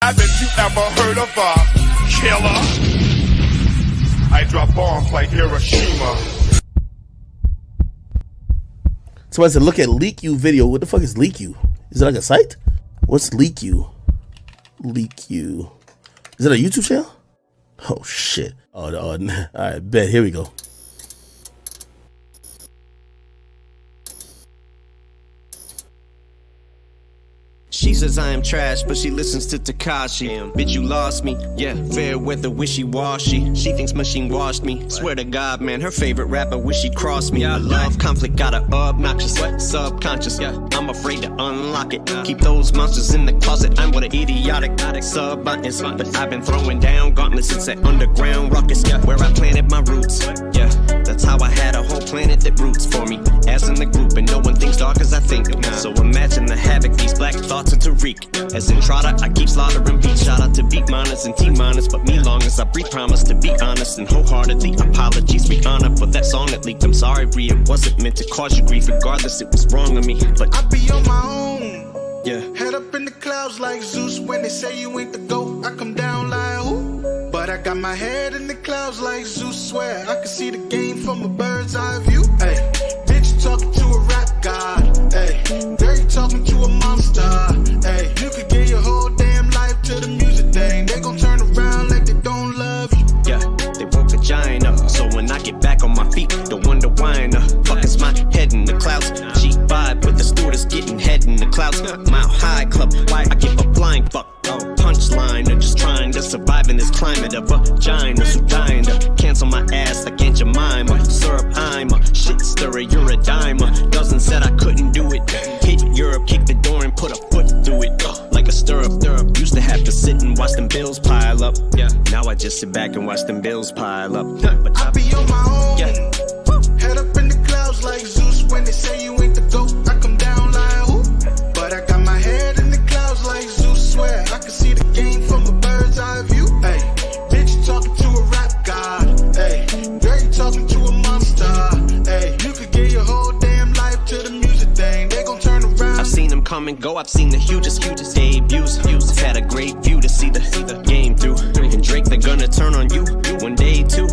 Haven't you ever heard of a killer? I drop bombs like Hiroshima. So I said, look at LeakYou video. What the fuck is LeakYou? Is it like a site? What's LeakYou? LeakYou. Is it a YouTube channel? Oh shit. Oh, all right, bet. Here we go. She says I am trash, but she listens to Tekashi. Bitch, you lost me. Yeah, fair weather, wishy-washy. She thinks machine washed me. Swear to God, man, her favorite rapper wish she'd cross me. I love conflict, got her obnoxious, subconscious. I'm afraid to unlock it. Keep those monsters in the closet. I'm what an idiotic sub-buttons. But I've been throwing down gauntlets since that underground ruckus. Where I planted my roots. Yeah, that's how I had a whole planet that roots for me. As in the group, and no one thinks dark as I think. So imagine the havoc these black thoughts to wreak. As in Trotter, I keep slaughtering beats. Shout out to beat miners and T-miners, but me long as I breathe, promise to be honest and wholeheartedly. Apologies, be honored for that song that leaked. I'm sorry, Bree, it wasn't meant to cause you grief. Regardless, it was wrong of me, but I be on my own. Yeah. Head up in the clouds like Zeus. When they say you ain't the GOAT, I come down like who? But I got my head in the clouds like Zeus. Swear I can see the game from a bird's eye view. Hey, bitch, you talking to a rap god. Hey, girl, you talking to a monster. Hey, you could give your whole damn life to the music thing. They gon' turn around like they don't love you. Yeah, they woke a giant up. So when I get back on my feet, don't wonder why in the fuck is my head in the clouds. Cheap vibe with the stewardess getting head in the clouds. Mile high club, why I give a flying fuck. Punchline, or just trying to survive in this climate of vaginas who dying to cancel my ass like Aunt Jemima. Syrup, I'm a shit stirrer, you're a dimer. Dozen said I couldn't do it. Hit Europe, kick the door and put a foot through it. Like a stirrup. Used to have to sit and watch them bills pile up. Yeah, now I just sit back and watch them bills pile up. But I be on my own. Yeah. Head up in the clouds like Zeus. When they say you ain't the GOAT, I come down like who? But I got my head in the clouds like Zeus. Swear I can see the game from a bird's eye view. Hey, bitch, you talking to a rap god. Hey, girl, you talking to a monster. Hey, you could give your whole damn life to the music thing. They gon' turn around. I've seen them come and go. I've seen the hugest debuts. I've had a great view to see the game through. And Drake, they're gonna turn on you one day too.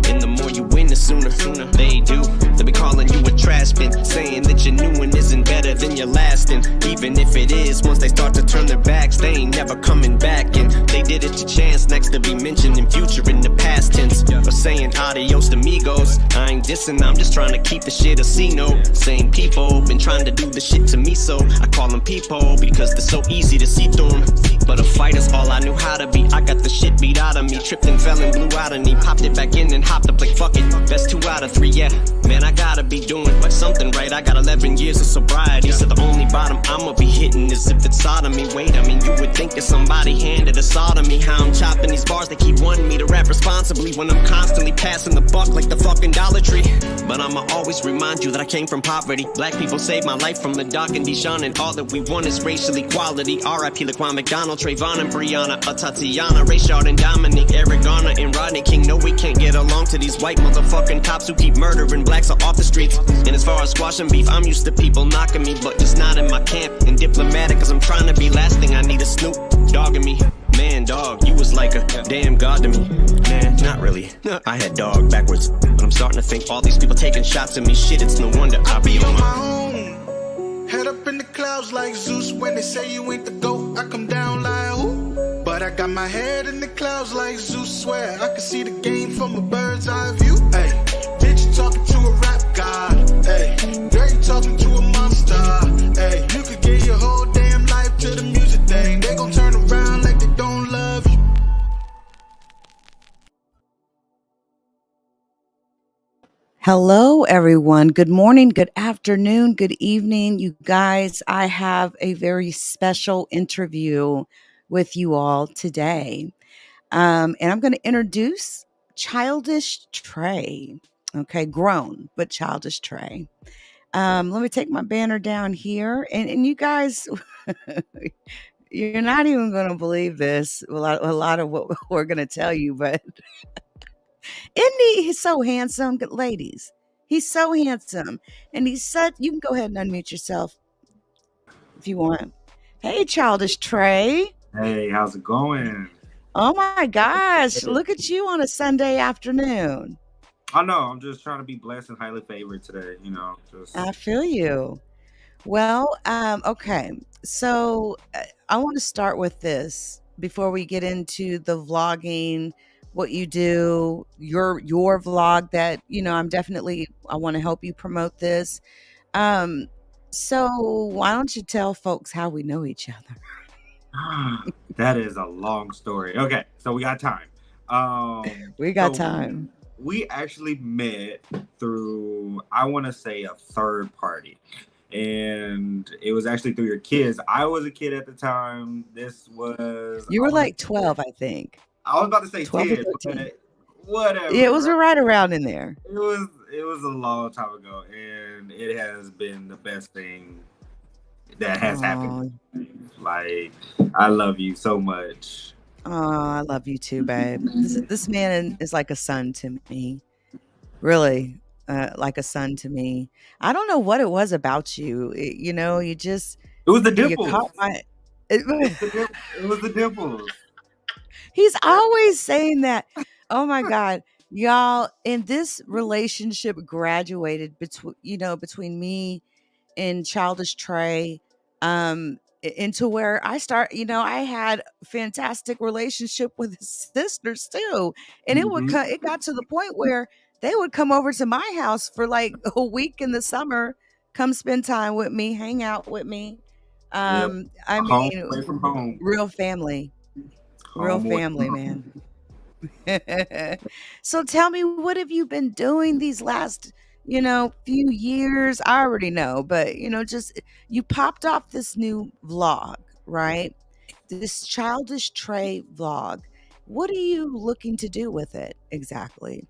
And the more you win, the sooner they do. They'll be calling you a trash bin, saying that your new one isn't better than your last. And even if it is, once they start to turn their backs, they ain't never coming back. And they did it to chance next to be mentioned in future in the past tense. Or saying adios to amigos. I ain't dissing, I'm just trying to keep the shit a C-note. Same people been trying to do the shit to me, so I call them people because they're so easy to see through them. But a fighter's all I knew how to be. I got the shit beat out of me. Tripped and fell and blew out of me. Popped it back in and hopped up like fuck it. Best 2 out of 3, yeah. Man, I gotta be doing something right. I got 11 years of sobriety. So the only bottom I'ma be hitting is if it's sodomy. Wait, I mean, you would think that somebody handed a sodomy. How I'm chopping these bars, they keep wanting me to rap responsibly when I'm constantly passing the buck like the fucking Dollar Tree. But I'ma always remind you that I came from poverty. Black people saved my life from the dock and Dijon, and all that we want is racial equality. R.I.P. Laquan McDonald, Trayvon and Brianna, Tatiana, Rayshard and Dominic, Eric Garner and Rodney King. No, we can't get along to these white motherfucking cops who keep murdering blacks off the streets. And as far as squashing beef, I'm used to people knocking me, but just not in my camp. And diplomatic, cause I'm trying to be lasting. I need a Snoop dogging me. Man, dog, you was like a damn god to me. Man, not really. I had dog backwards. But I'm starting to think all these people taking shots at me. Shit, it's no wonder I be on my own. Head up in the clouds like Zeus. When they say you ain't the GOAT, I come down like who? But I got my head in the clouds like Zeus. Swear I can see the game from a bird's eye view. Hey, bitch, you talking to a rap god. Hey, girl, you talking to a monster. Hey, you could give your whole damn life to the music thing. They gon' turn around like they don't love you. Hello, everyone. Good morning, good afternoon, good evening. You guys, I have a very special interview with you all today. And I'm going to introduce ChildishTrey. Okay, grown, but ChildishTrey. Let me take my banner down here. And you guys, you're not even going to believe this, a lot of what we're going to tell you, but isn't he's so handsome, ladies? He's so handsome. And he's such, you can go ahead and unmute yourself if you want. Hey, ChildishTrey. Hey, how's it going? Oh my gosh, look at you on a Sunday afternoon. I know, I'm just trying to be blessed and highly favored today, I just feel you. Well, okay. So I want to start with this before we get into the vlogging, what you do, your vlog that, I want to help you promote this. Um, so why don't you tell folks how we know each other? that is a long story. Okay, so we got time. We got So time. we actually met through, I want to say, a third party. And it was actually through your kids. I was a kid at the time. This was, You were like 12, I think. I was about to say 12 or 10, 13. but Yeah, it whatever, was right? right around in there. It was a long time ago, and it has been the best thing that has happened. Oh, Like, I love you so much. I love you too, babe. This man is like a son to me. Really, like a son to me. I don't know what it was about you. You just It was the you dimples. caught my. It was the dimples. He's always saying that. Oh my God. Y'all, and this relationship graduated between me and ChildishTrey, into where I had a fantastic relationship with his sisters too. And Hmm. it got to the point where they would come over to my house for like a week in the summer, come spend time with me, hang out with me. Yep. I Home mean, away from home. real family. Real Home away family, from home. man. So tell me, what have you been doing these last, few years? I already know, but just you popped off this new vlog, right? This ChildishTrey vlog. What are you looking to do with it exactly?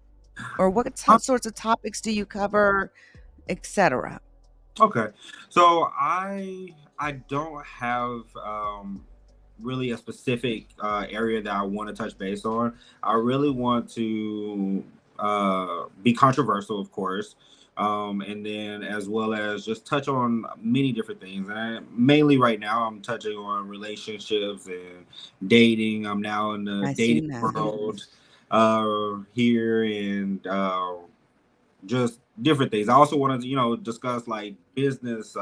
Or what sorts of topics do you cover, etc.? Okay. So I don't have really a specific area that I want to touch base on. I really want to be controversial, of course, and then as well as just touch on many different things. Mainly right now, I'm touching on relationships and dating. I'm now in the I dating seen that. world here, and just different things. I also want to, discuss like business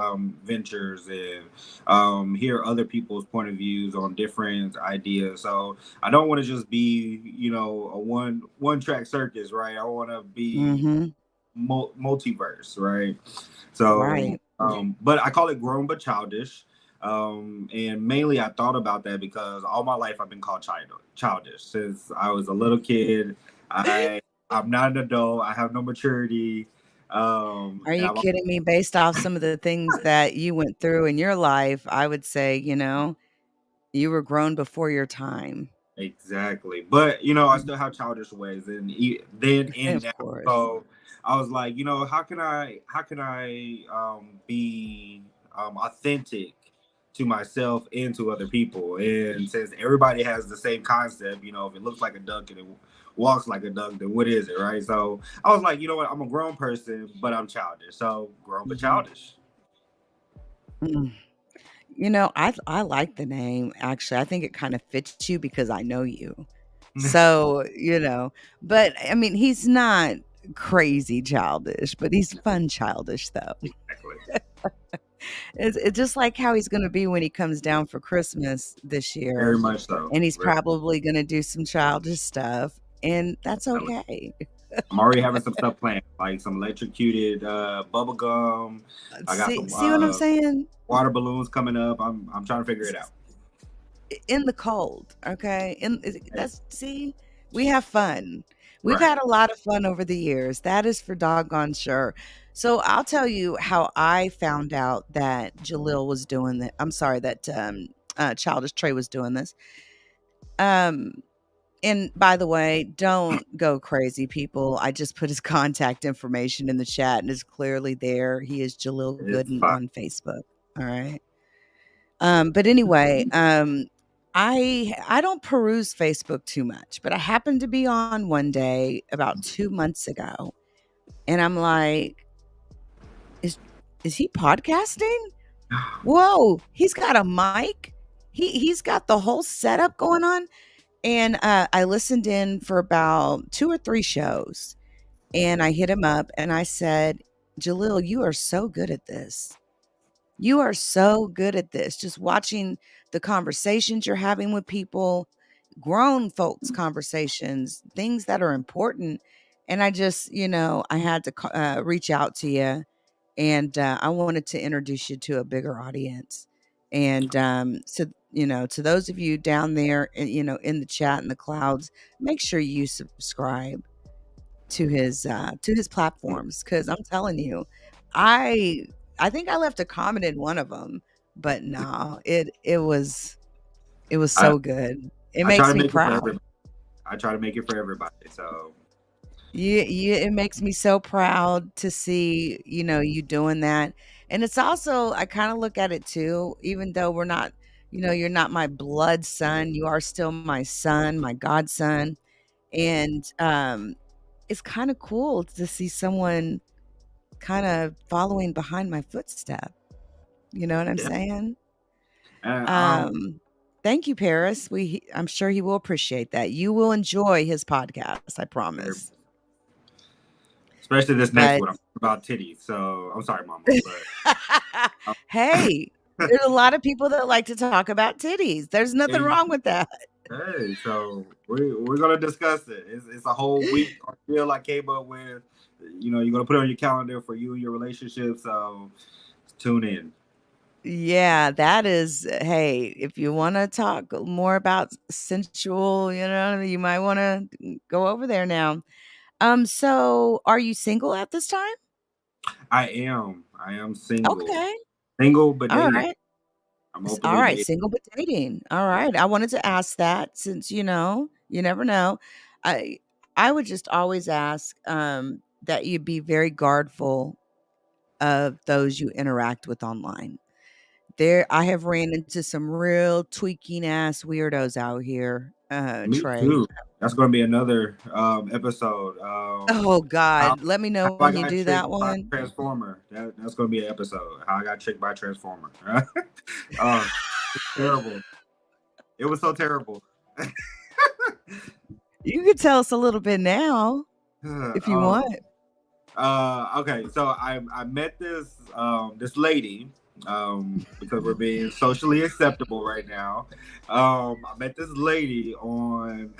ventures and hear other people's point of views on different ideas. So I don't want to just be, a one track circus, right? I want to be Mm-hmm. multiverse, right? So, Right. but I call it grown but childish. And mainly I thought about that because all my life I've been called childish since I was a little kid. I I'm not an adult. I have no maturity. Are And you I've kidding me? Based off some of the things that you went through in your life, I would say, you were grown before your time. exactly, but I still have childish ways, and then and Of now. course. So I was like, how can I be authentic to myself and to other people? And since everybody has the same concept, if it looks like a duck and it walks like a duck, then what is it, right? So I was like, you know what? I'm a grown person, but I'm childish. So grown but Mhm. childish. Mm. I like the name, actually. I think it kind of fits you because I know you. So, but I mean, he's not crazy childish, but he's fun childish though. Exactly. It's just like how he's going to be when he comes down for Christmas this Very year, much so. and he's Very probably going to do some childish stuff, and that's definitely. okay. I'm already having some stuff planned, like some electrocuted bubble gum. I got some See what I'm saying? water balloons coming up. I'm trying to figure it out. In the cold, okay? Hey, see, we have fun. We've right. had a lot of fun over the years. That is for doggone sure. So I'll tell you how I found out that Jalil was doing that. I'm sorry that ChildishTrey was doing this. Um, and by the way, don't go crazy, people. I just put his contact information in the chat, and it's clearly there. He is Jalil It's Gooden fine. on Facebook. All right. But anyway, I don't peruse Facebook too much, but I happened to be on one day about 2 months ago, and I'm like, is he podcasting? Whoa, he's got a mic. he's got the whole setup going on. And I listened in for about 2 or 3 shows, and I hit him up and I said, "Jalil, you are so good at this. You are so good at this. Just watching the conversations you're having with people, grown folks' conversations, things that are important." And I just, I had to reach out to you, and I wanted to introduce you to a bigger audience. And so, to those of you down there, in the chat in the clouds, make sure you subscribe to his platforms, because I'm telling you, I I think I left a comment in one of them, but no, it was I, so good. It I try makes to me make it for proud. everybody. I try to make it for everybody. So It makes me so proud to see, you doing that. And it's also, I kind of look at it too, even though we're not, you're not my blood son, you are still my son, my godson. And it's kind of cool to see someone kind of following behind my footstep. You know what I'm yeah, saying? and Thank you, Paris. I'm sure he will appreciate that. You will enjoy his podcast, I promise. especially this next But one, I'm about titties. So I'm sorry, Mama, but hey, there's a lot of people that like to talk about titties. There's nothing hey, wrong with that. hey, so we're gonna discuss it. It's a whole week deal I came up with. You're gonna put it on your calendar for you and your relationship. So tune in. Yeah, that is, hey, if you want to talk more about sensual, you might want to go over there now. So are you single at this time? I am single, Okay. single but All dating. right. I'm All openly right, dating. single but dating. All right. I wanted to ask that since, you never know. I I would just always ask that you be very guardful of those you interact with online. There I have ran into some real tweaking ass weirdos out here, Me Trey. too. That's gonna be another episode. Oh How God, let me how know I when you got do that tricked by one. Transformer. That's gonna be an episode. How I got tricked by Transformer. uh, Terrible. It was so terrible. You could tell us a little bit now if you um, want. okay, so I met this lady because we're being socially acceptable right now. I met this lady on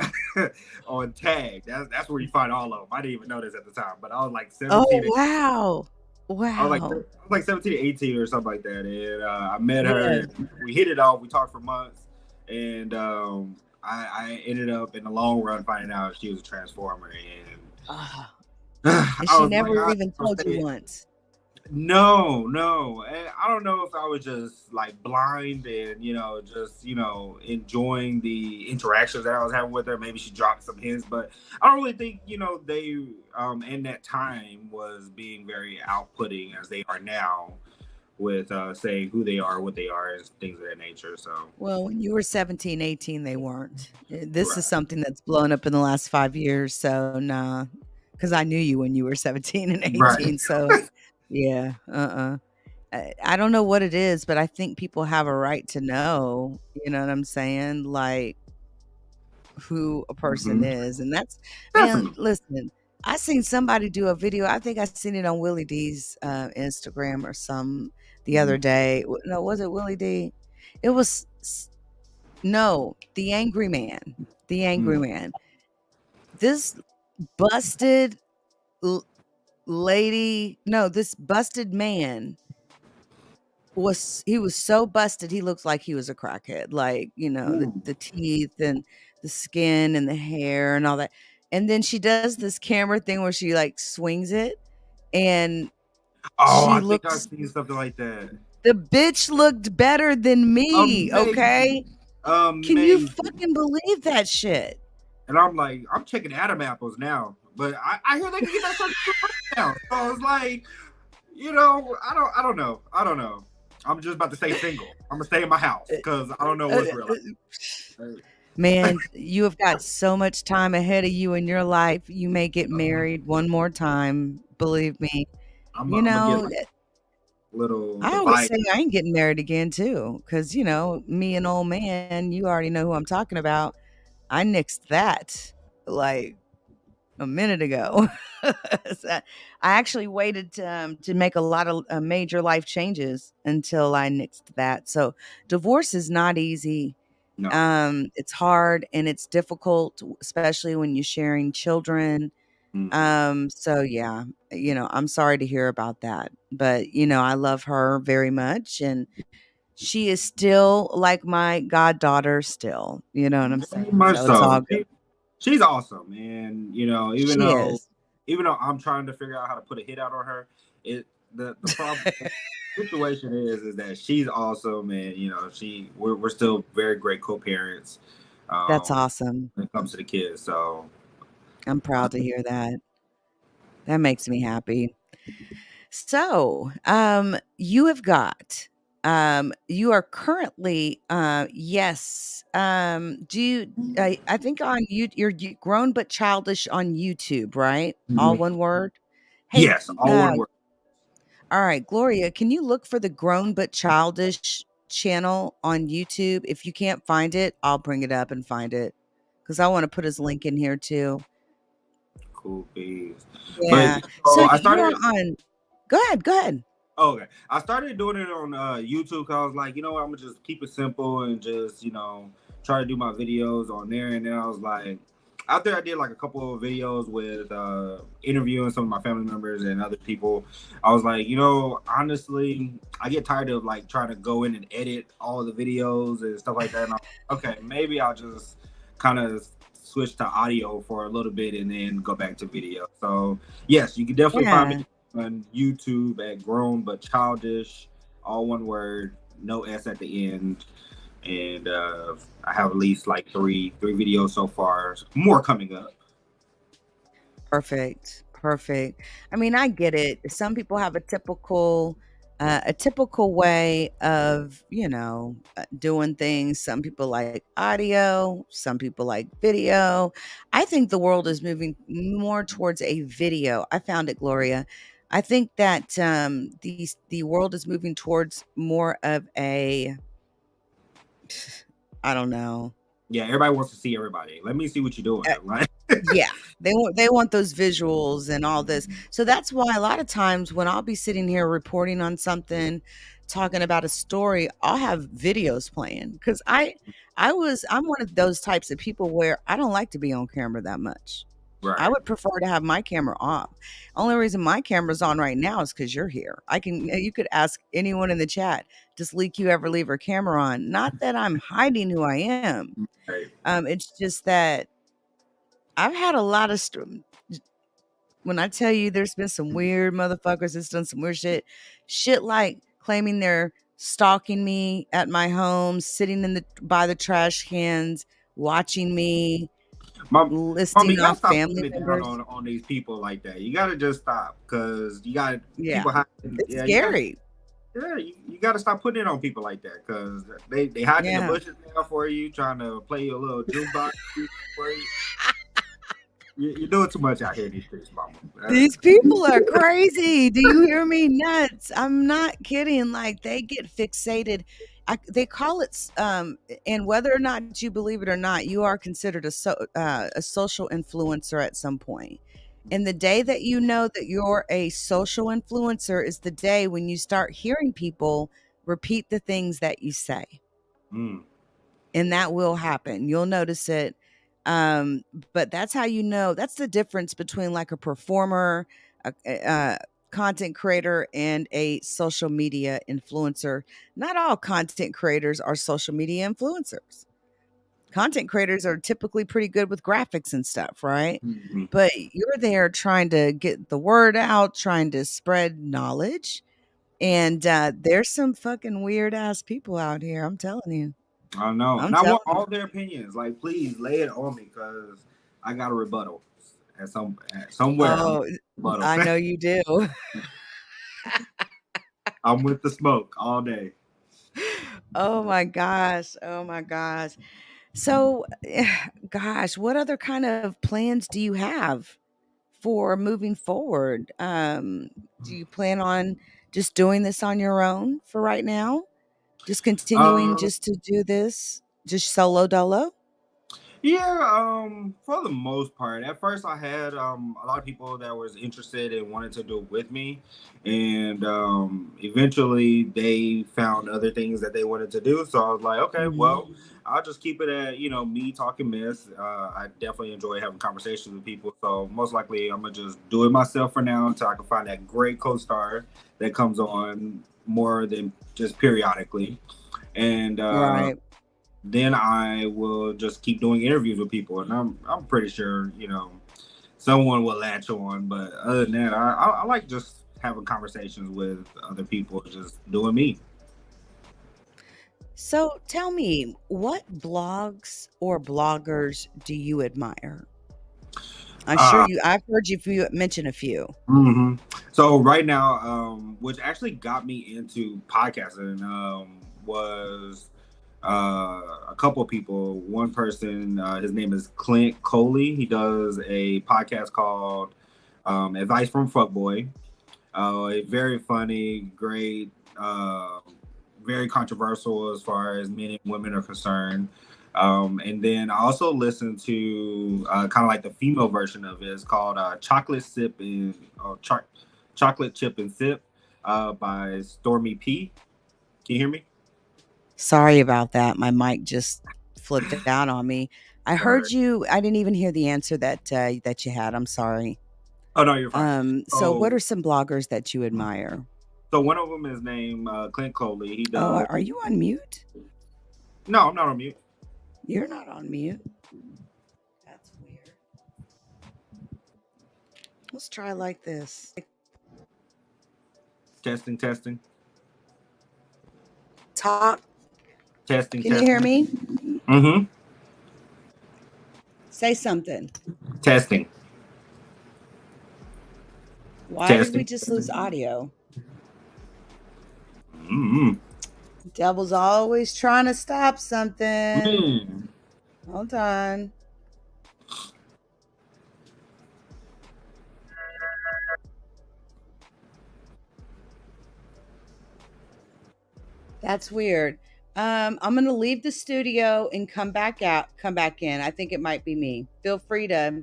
on Tag. That's where you find all of them. I didn't even know this at the time, but I was like Oh 17. wow. I Wow. was like 17 to 18 or something like that, and I met Yeah. her. We hit it off. We talked for months, and I ended up in the long run finding out she was a transformer, and Ah, and I she was like, never even told you once. no, and I don't know if I was just like blind and just enjoying the interactions that I was having with her. Maybe she dropped some hints, but I don't really think they in that time was being very outputting as they are now with saying who they are, what they are, and things of that nature. So Well, when you were 17, 18, they weren't. This is right, something that's blown up in the last 5 years, so nah, because I knew you when you were 17 and right. 18, so yeah, I don't know what it is, but I think people have a right to know, you know what I'm saying? Like, who a person Hmm. is, and that's man, Definitely. listen, I seen somebody do a video, I think I seen it on Willie D's, Instagram or some the Mhm. other day. No, was it Willie D? It was no, The Angry Man. The Angry Mm. Man. This busted l lady no, this busted man he was so busted, he looks like he was a crackhead, like, Ooh. the teeth and the skin and the hair and all that, and then she does this camera thing where she, like, swings it, and Oh, she I think I've looks seen something like that. the bitch looked better than me, okay? Amazing. Can you Amazing. fucking believe that shit? And I'm like, I'm checking Adam apples now. But I hear they can get that stuff now. So it's like, I don't know. I don't know. I'm just about to stay single. I'm gonna stay in my house because I don't know Uh, what's real. Man, you have got so much time ahead of you in your life. You may get Uh, married one more time, believe me. I'm You gonna get know, like little I always device. say I ain't getting married again too, because me and old man, you already know who I'm talking about. I nixed that like a minute ago. So, I actually waited to make a lot of major life changes until I nixed that. So divorce is not easy. No. It's hard and it's difficult, especially when you're sharing children. Mhm. So yeah, I'm sorry to hear about that, but I love her very much, and she is still like my goddaughter still. You know what I'm Very saying? much So it's so. all good. She's awesome, and She is. even though I'm trying to figure out how to put a hit out on her, the problem situation is that she's awesome, and we're still very great co-parents That's um, awesome. when it comes to the kids. So I'm proud to hear that. That makes me happy. So, you are currently, yes, I think on Grown But Childish on YouTube, right? All one word. Hey, yes, all one word. all right, Gloria, can you look for the Grown But Childish channel on YouTube? If you can't find it, I'll bring it up and find it because I want to put his link in here too. Cool beans. But Yeah. so So I you are started. on. Go ahead. Go ahead. Okay, I started doing it on YouTube because I was like, you know what, I'm gonna just keep it simple and just try to do my videos on there. And then I was like, out there, I did like a couple of videos with interviewing some of my family members and other people. I was like, honestly, I get tired of like trying to go in and edit all the videos and stuff like that. And okay, maybe I'll just kind of switch to audio for a little bit and then go back to video. So yes, you can definitely find Yeah. me on YouTube at Grown But Childish, all one word, no S at the end. And I have at least like three videos so far. More coming up. Perfect. Perfect. I mean, I get it. Some people have a typical way of, doing things. Some people like audio, some people like video. I think the world is moving more towards a video. I found it, Gloria. I think that the world is moving towards more of a I don't know. Yeah, everybody wants to see everybody. Let me see what you're doing. Right? Yeah, they want those visuals and all this. So that's why a lot of times when I'll be sitting here reporting on something, talking about a story, I'll have videos playing because I'm one of those types of people where I don't like to be on camera that much. I Right. would prefer to have my camera off. Only reason my camera's on right now is because you're here. You could ask anyone in the chat, does Leak You ever leave her camera on? Not that I'm hiding who I am. Right. It's just that I've had a lot of when I tell you there's been some weird motherfuckers that's done some weird shit like claiming they're stalking me at my home, sitting by the trash cans, watching me, Mom, you listing gotta off stop family putting it down members. on these people like that. You gotta just stop because you got Yeah, people hiding. it's Yeah, you gotta. scary. Yeah, you got to stop putting it on people like that because they hide in the Yeah. bushes now for you, trying to play you a little jukebox for you. You're doing too much out here in these streets, mama. These people are crazy. Do you hear me? Nuts. I'm not kidding. Like they get fixated. They call it, and whether or not you believe it or not, you are considered a social influencer at some point. And the day that you know that you're a social influencer is the day when you start hearing people repeat the things that you say. Mm. And that will happen. You'll notice it. But that's how you know. That's the difference between like a performer, a content creator, and a social media influencer. Not all content creators are social media influencers. Content creators are typically pretty good with graphics and stuff, right? Mhm. But you're there trying to get the word out, trying to spread knowledge. And there's some fucking weird ass people out here. I'm telling you. I know, I'm and I telling want all you. their opinions. Like, please lay it on me because I got a rebuttal somewhere. I'm Oh, rebuttal. I know you do. I'm with the smoke all day. Oh my gosh. Oh my gosh. So, gosh, what other kind of plans do you have for moving forward? Do you plan on just doing this on your own for right now? Just continuing Um, just to do this, just solo dolo? Yeah, for the most part. At first I had a lot of people that was interested and wanted to do it with me. And eventually they found other things that they wanted to do. So I was like, okay, Mhm. well, I'll just keep it at, me talking mess. I definitely enjoy having conversations with people. So most likely I'm gonna just do it myself for now until I can find that great co-star that comes on more than just periodically. And Right. then I will just keep doing interviews with people, and I'm pretty sure someone will latch on. But other than that, I like just having conversations with other people, just doing me. So tell me, what blogs or bloggers do you admire? I'm sure Uh, I've heard you mention a few. hmm So right now, which actually got me into podcasting, was a couple of people. One person, his name is Clint Coley. He does a podcast called Advice from Fuckboy. Very funny, great, very controversial as far as men and women are concerned. And then I also listen to kind of like the female version of it. It's called Chocolate Chip and Sip by Stormy P. Can you hear me? Sorry about that. My mic just flipped out on me. I Sorry. heard you. I didn't even hear the answer that you had. I'm sorry. Oh no, you're fine. So what Oh, are some bloggers that you admire? so one of them is named Clint Coley. He Oh, does. are you on mute? No, I'm not on mute. You're not on mute. That's weird. Let's try like this. Testing, testing, Talk. testing, Can you hear me? Mm-hmm. Say something. Testing, Why did we testing. just lose audio? Mm-hmm. Devil's always trying to stop something. Mm. Hold on. That's weird. I'm gonna leave the studio and come back in. I think it might be me. Feel free to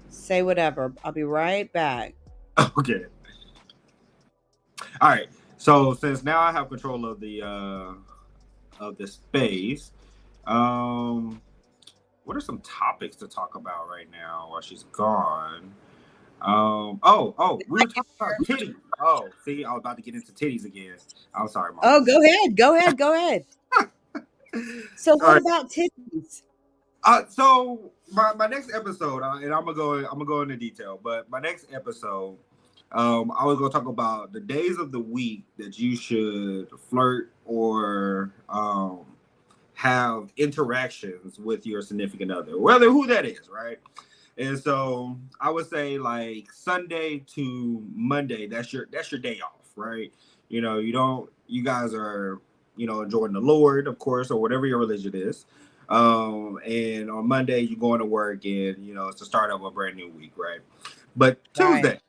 say whatever. I'll be right back. Okay. All right. So since now I have control of the space, what are some topics to talk about right now while she's gone? We were talking about titties. Oh, see, I was about to get into titties again. I'm sorry, Mom. Oh, go ahead. So All what right. about titties? So my next episode, and I'm gonna go into detail, but my next episode, I was gonna talk about the days of the week that you should flirt or have interactions with your significant other, whether who that is, right? And so I would say like Sunday to Monday, that's your day off, right? You guys are, enjoying the Lord, of course, or whatever your religion is. And on Monday you're going to work and it's the start of a brand new week, right? But Tuesday, Right.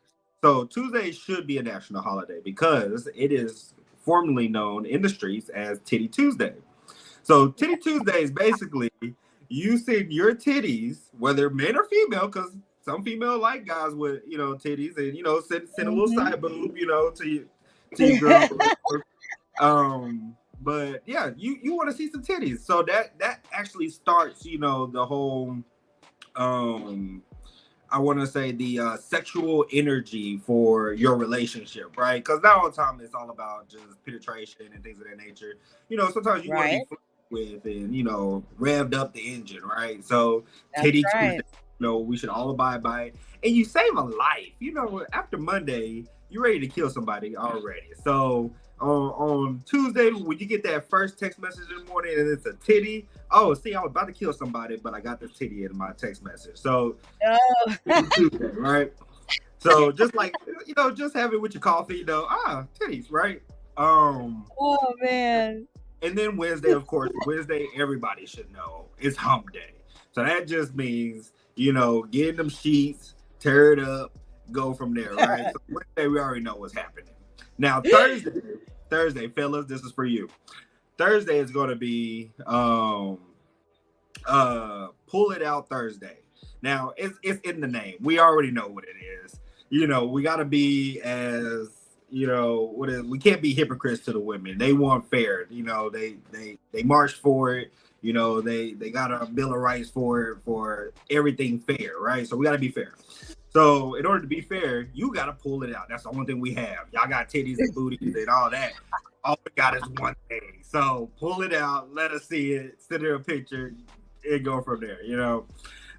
so Tuesday should be a national holiday because it is formerly known in the streets as Titty Tuesday. So Titty Tuesday is basically you send your titties, whether men or female, because some female like guys with titties, and send a little Mhm. side boob, to your girl. But yeah, you want to see some titties, so that actually starts the whole I want to say the sexual energy for your relationship, right? Because now all the time it's all about just penetration and things of that nature. Sometimes you want to Right. be with and revved up the engine, right? So That's Titty Tuesday, right. we should all abide by it, and you save a life. After Monday, you're ready to kill somebody already. So on Tuesday, when you get that first text message in the morning and it's a titty, oh, see, I was about to kill somebody, but I got the titty in my text message. So Oh. Tuesday, right? So just like just have it with your coffee, titties, right? Oh man. And then Wednesday, of course, Wednesday, everybody should know it's hump day. So that just means, getting them sheets, tear it up, go from there, right? So Wednesday, we already know what's happening. Now, Thursday, fellas, this is for you. Thursday is going to be pull it out Thursday. Now, it's in the name. We already know what it is. You know, we got to be as, you know, we can't be hypocrites to the women. They want fair. You know, they marched for it. You know, they got a bill of rights for everything fair, right? So we got to be fair. So in order to be fair, you got to pull it out. That's the only thing we have. Y'all got titties and booties and all that. All we got is one thing. So pull it out, let us see it, send her a picture, and go from there, you know?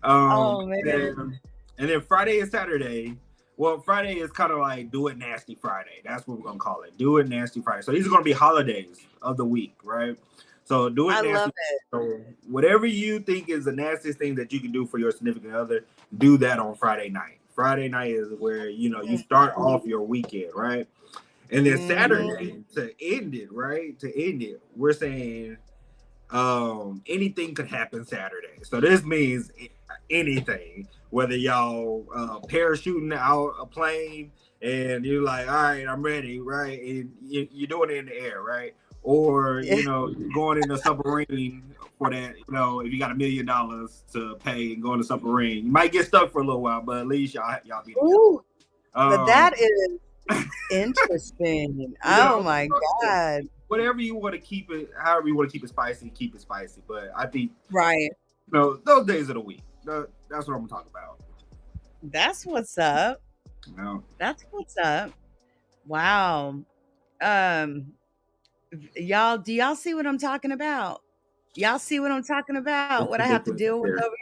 Oh, man. And then Friday and Saturday. Well, Friday is kind of like Do It Nasty Friday. That's what we're going to call it. Do It Nasty Friday. So these are going to be holidays of the week, right? So do it nasty. Love it. So whatever you think is the nastiest thing that you can do for your significant other, do that on Friday night. Friday night is where, you know, you start off your weekend, right? And then Saturday, to end it, we're saying anything could happen Saturday. So this means anything, whether y'all parachuting out a plane and you're like, all right, I'm ready, right? And you're doing it in the air, right? Or, you know, going in a submarine for that, you know, if you got $1 million to pay and go in a submarine, you might get stuck for a little while, but at least y'all be together. Ooh, but that is interesting. Oh my God. Whatever you want to keep it, however you want to keep it spicy, keep it spicy. But I think, right. You know, those days of the week, that's what I'm talking about. That's what's up. No. That's what's up. Wow. Y'all, do y'all see what I'm talking about? Y'all see what I'm talking about? What I have to deal with over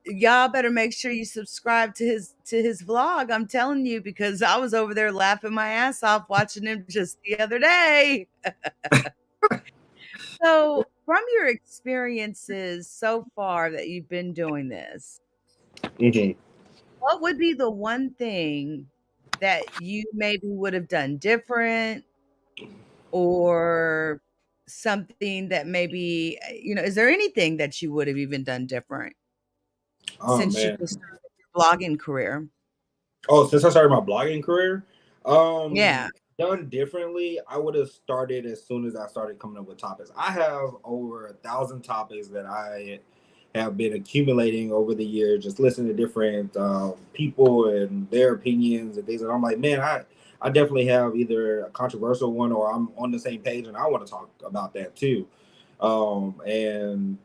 here? Y'all better make sure you subscribe to his vlog. I'm telling you, because I was over there laughing my ass off watching him just the other day. So, from your experiences so far that you've been doing this, what would be the one thing that you maybe would have done different, or something that maybe, you know, is there anything that you would have even done different since you started your blogging career? Oh, since I started my blogging career? Yeah. Done differently, I would have started as soon as I started coming up with topics. I have over 1,000 topics that I have been accumulating over the years, just listening to different people and their opinions and things. And I'm like, man, I definitely have either a controversial one or I'm on the same page and I want to talk about that too. And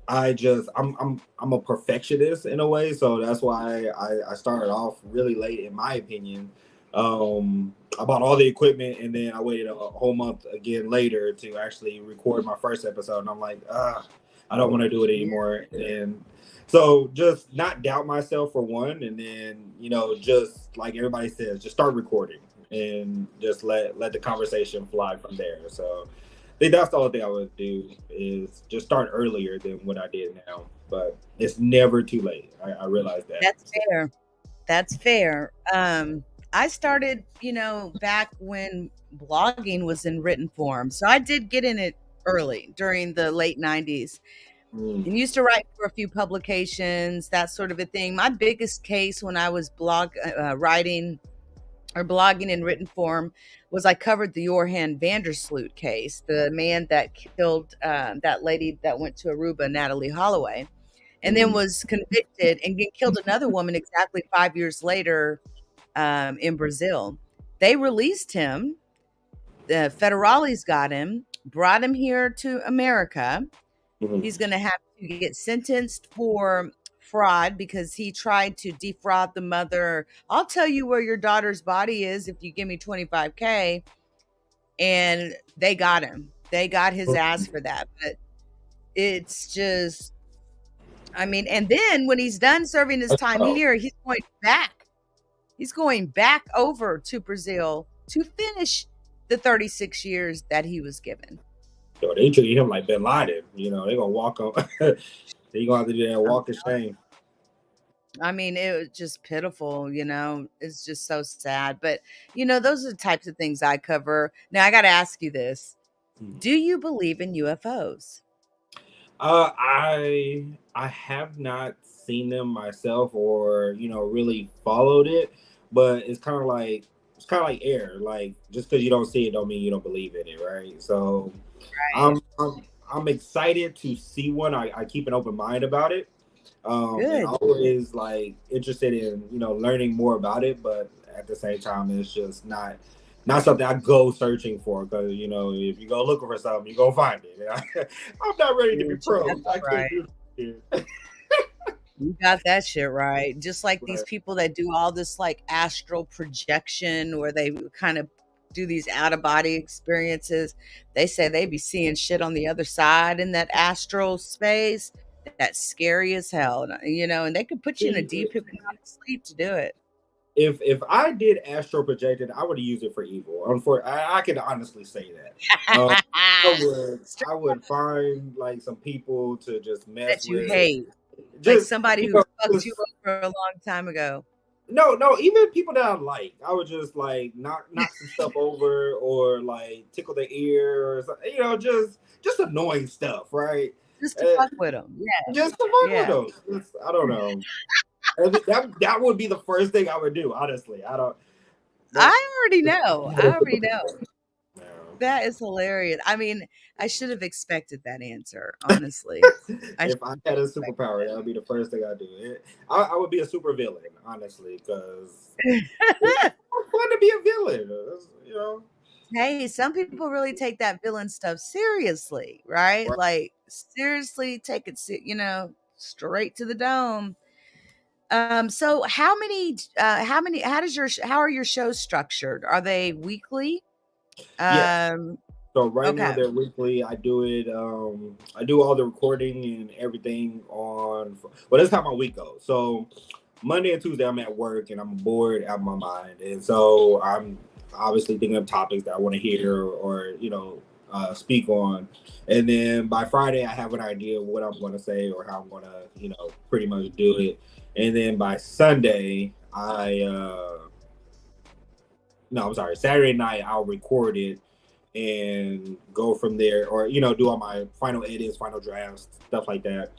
I'm a perfectionist in a way, so that's why I started off really late, in my opinion. I bought all the equipment and then I waited a whole month again later to actually record my first episode, and I'm like, I don't want to do it anymore. And so just not doubt myself for one, and then, you know, just like everybody says, just start recording and just let the conversation fly from there. So I think that's the only thing I would do, is just start earlier than what I did now. But it's never too late. I realize that. That's fair. That's fair. I started, you know, back when blogging was in written form. So I did get in it early during the late 90s. And used to write for a few publications, that sort of a thing. My biggest case when I was writing or blogging in written form was I covered the Johan Vandersloot case, the man that killed that lady that went to Aruba, Natalie Holloway, and then was convicted and killed another woman exactly 5 years later in Brazil. They released him. The federales got him, brought him here to America. He's going to have to get sentenced for fraud because he tried to defraud the mother. I'll tell you where your daughter's body is if you give me $25,000. And they got him. They got his ass for that. But it's just, I mean, and then when he's done serving his time here, he's going back. He's going back over to Brazil to finish the 36 years that he was given. So they treat him like Bin Laden. You know, they're going to walk on. They're going to have to do that walk of shame. I mean, it was just pitiful, you know. It's just so sad. But, you know, those are the types of things I cover. Now, I got to ask you this. Do you believe in UFOs? I have not seen them myself or really followed it, but it's kind of like air. Like just because you don't see it, don't mean you don't believe in it, right? So Right. I'm excited to see one. I keep an open mind about it. And Good. always like interested in learning more about it, but at the same time it's just not something I go searching for, because if you go looking for something you go find it. I'm not ready to be pro. That's I can't right. do this. You got that shit right. Just like these Right. people that do all this like astral projection where they kind of do these out of body experiences. They say they be seeing shit on the other side in that astral space. That's scary as hell, and they could put you in a deep hypnotic sleep to do it. If I did astral projected, I would use it for evil. I can honestly say that. I would find like some people to just mess That you with. hate. Like Just somebody who fucked you over a long time ago. no, even people that I like, I would just like knock some stuff over or like tickle their ear or something, just annoying stuff, right? Just to fuck with them. Yeah. Just to fuck Yeah. with them. I don't know. That would be the first thing I would do. Honestly, I don't. I already know. No. That is hilarious. I mean, I should have expected that answer, honestly. If I had a superpower, that would be the first thing I do. I would be a super villain, honestly, because it's fun to be a villain. Hey, some people really take that villain stuff seriously, right? Right. Like seriously take it, straight to the dome. So how are your shows structured? Are they weekly? Yes. So right now Okay. they're weekly. I do it. I do all the recording and everything on. Well, that's how my week goes. So Monday and Tuesday I'm at work and I'm bored out of my mind, and so I'm obviously thinking of topics that I want to hear or speak on. And then by Friday I have an idea of what I'm going to say or how I'm going to pretty much do it. And then by Sunday no, I'm sorry, Saturday night I'll record it and go from there, or do all my final edits, final drafts, stuff like that.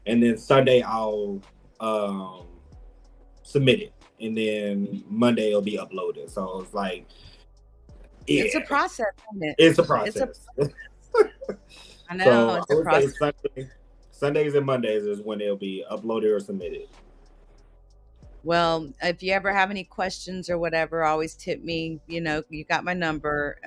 And then Sunday I'll submit it, and then Monday it'll be uploaded. So it's like It's a process, isn't it? It's a process. I know, So it's I a would process. say Sundays and Mondays is when it'll be uploaded or submitted. Well, if you ever have any questions or whatever, always tip me. You got my number.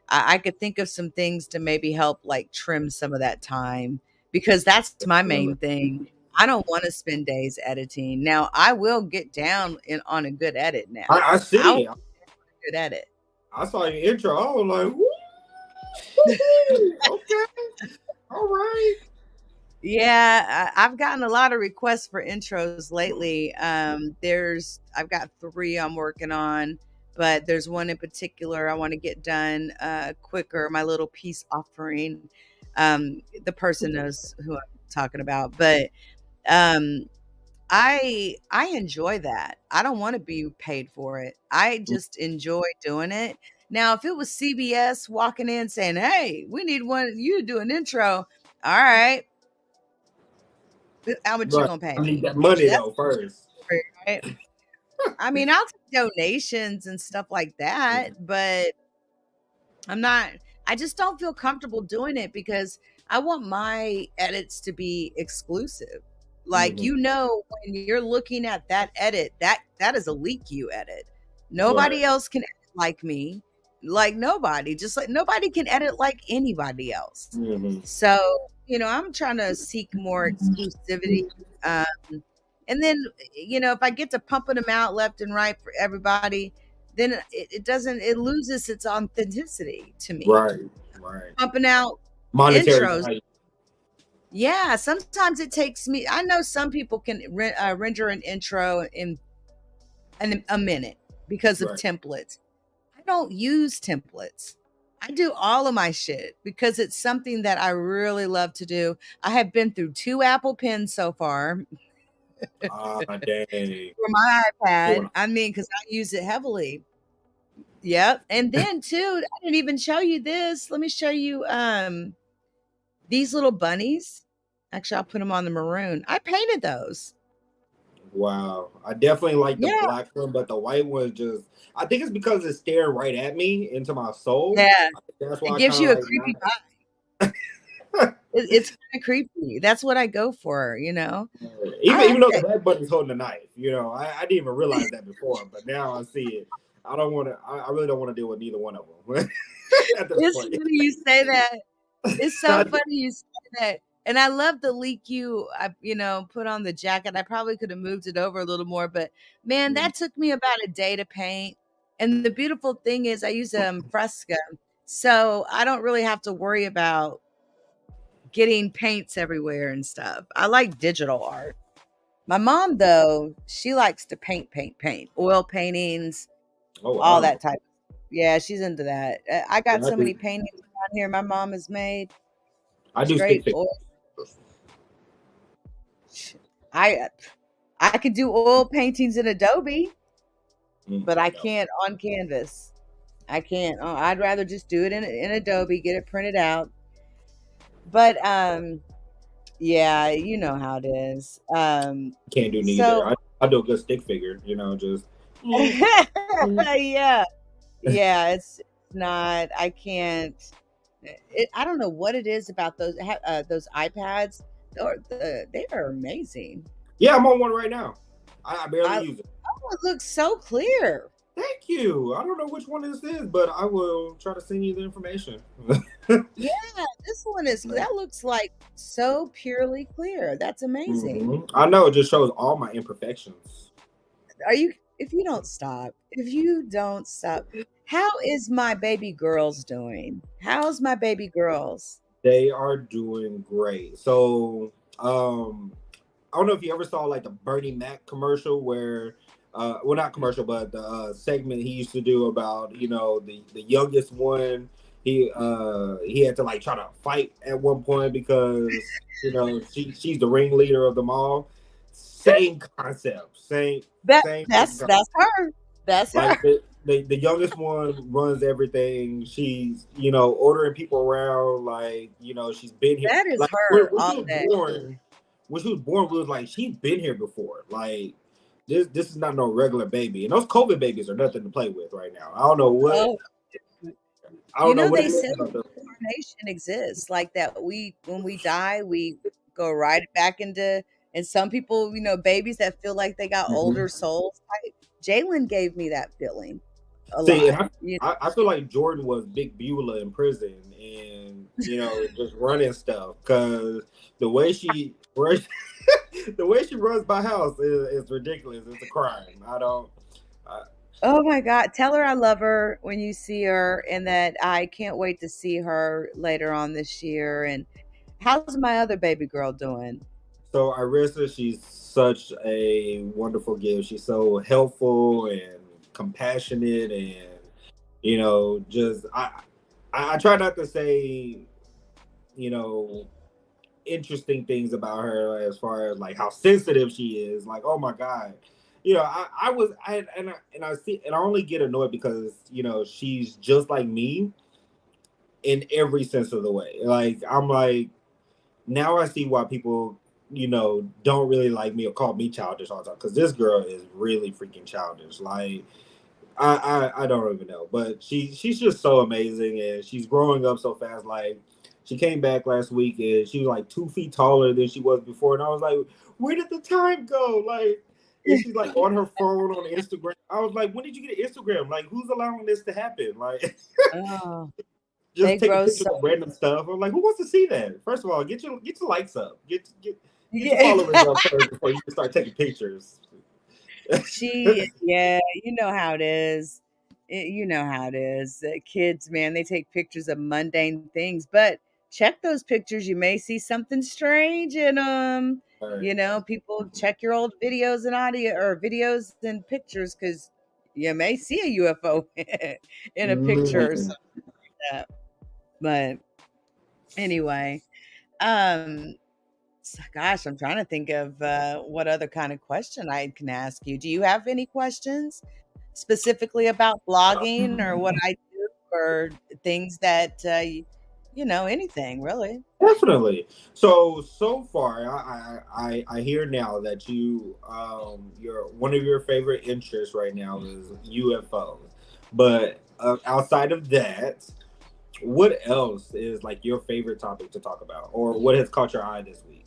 I could think of some things to maybe help like trim some of that time, because that's my main thing. I don't want to spend days editing. Now, I will get down on a good edit now. I see. I'll get a good edit. I saw your intro. I was like, woo, okay, all right. Yeah, I've gotten a lot of requests for intros lately. I've got 3 I'm working on, but there's one in particular I want to get done quicker. My little peace offering. The person knows who I'm talking about, but I enjoy that. I don't want to be paid for it. I just enjoy doing it. Now, if it was CBS walking in saying, "Hey, we need one of you to do an intro," all right. How much you Right. gonna pay I need me? that money That's though first. right. I mean, I'll take donations and stuff like that, but I just don't feel comfortable doing it because I want my edits to be exclusive. Like, Mhm. when you're looking at that edit, that is a LeakYou edit. Nobody Right. else can edit like me. Like nobody, just like nobody can edit like anybody else. Mhm. So, I'm trying to seek more exclusivity. And then, if I get to pumping them out left and right for everybody, then it loses its authenticity to me. Right. Pumping out Monetary intros. value. Yeah, sometimes it takes me. I know some people can render an intro in a minute because of Right. templates. I don't use templates. I do all of my shit because it's something that I really love to do. I have been through 2 Apple Pens so far Dang. for my iPad. Doing- I mean, because I use it heavily. Yep. And then too, I didn't even show you this. Let me show you these little bunnies. Actually, I'll put them on the maroon. I painted those. Wow. I definitely like the Yeah. black one, but the white one just, I think it's because it's staring right at me into my soul. Yeah. I think that's It why I gives kind of you a like creepy not. vibe. It's kind of creepy. That's what I go for, you know. I Even like though the that. red button's holding the knife, I didn't even realize that before, but now I see it. I don't want to. I really don't want to deal with neither one of them at this It's point. funny you say that. It's so funny you say that. And I love the leak you, put on the jacket. I probably could have moved it over a little more, but man, that took me about a day to paint. And the beautiful thing is I use Fresca. So I don't really have to worry about getting paints everywhere and stuff. I like digital art. My mom, though, she likes to paint, oil paintings, Oh all wow! that type. Yeah, she's into that. I got Yeah, so many paintings around here my mom has made. I do stick Straight figures. oil. I I could do oil paintings in Adobe, but I No. can't on canvas. I can't. I'd rather just do it in Adobe, get it printed out. But yeah, you know how it is. Can't do neither. So I do a good stick figure. Just. yeah, yeah, it's not. I can't. I don't know what it is about those iPads. They are amazing. Yeah, I'm on one right now. I barely I use it. Oh, it looks so clear. Thank you. I don't know which one this is, but I will try to send you the information. Yeah, this one that looks like so purely clear. That's amazing. I know it just shows all my imperfections. If you don't stop, how is my baby girls doing? How's my baby girls? They are doing great. So, I don't know if you ever saw like the Bernie Mac commercial where, well, not commercial, but the segment he used to do about the youngest one. He had to like try to fight at one point because she's the ringleader of them all. Same concept, same That's concept. her. That's Like her. the youngest one runs everything. She's ordering people around. Like she's been here. That is Like her when all she was day. born, we was like she's been here before. Like this is not no regular baby. And those COVID babies are nothing to play with right now. I don't know what. Oh, I don't know what they it is said about them. reincarnation exists like that. When we die, we go right back into, and some people, babies that feel like they got older souls. Jalen gave me that feeling a See, lot. and I feel like Jordan was Big Beulah in prison, and just running stuff because the way she runs, the way she runs my house is ridiculous. It's a crime. I don't. Oh my God. Tell her I love her when you see her and that I can't wait to see her later on this year. And how's my other baby girl doing? So Irissa, she's such a wonderful gift. She's so helpful and compassionate, and just I try not to say interesting things about her as far as like how sensitive she is. Like, oh my God. I see, and I only get annoyed because she's just like me in every sense of the way. Like I'm like, now I see why people don't really like me or call me childish all the time, because this girl is really freaking childish. Like I don't even know, but she's just so amazing, and she's growing up so fast. Like she came back last week and she was like 2 feet taller than she was before, and I was like, where did the time go? Like, and she's like on her phone on Instagram. I was like, when did you get an Instagram? Like, who's allowing this to happen? Like, Oh, just they taking grow pictures so. of random stuff. I'm like, who wants to see that? First of all, get your likes up, get your Yeah. followers up first before you can start taking pictures. Yeah, you know how it is. You know how it is. Kids, man, they take pictures of mundane things, but check those pictures. You may see something strange in them. All right. People check your old videos and audio or videos and pictures because you may see a UFO in a picture or something like that. But anyway, um, gosh, I'm trying to think of what other kind of question I can ask you. Do you have any questions specifically about blogging or what I do or things that anything really. Definitely. So far, I hear now that your one of your favorite interests right now is UFOs. But outside of that, what else is like your favorite topic to talk about, or what has caught your eye this week?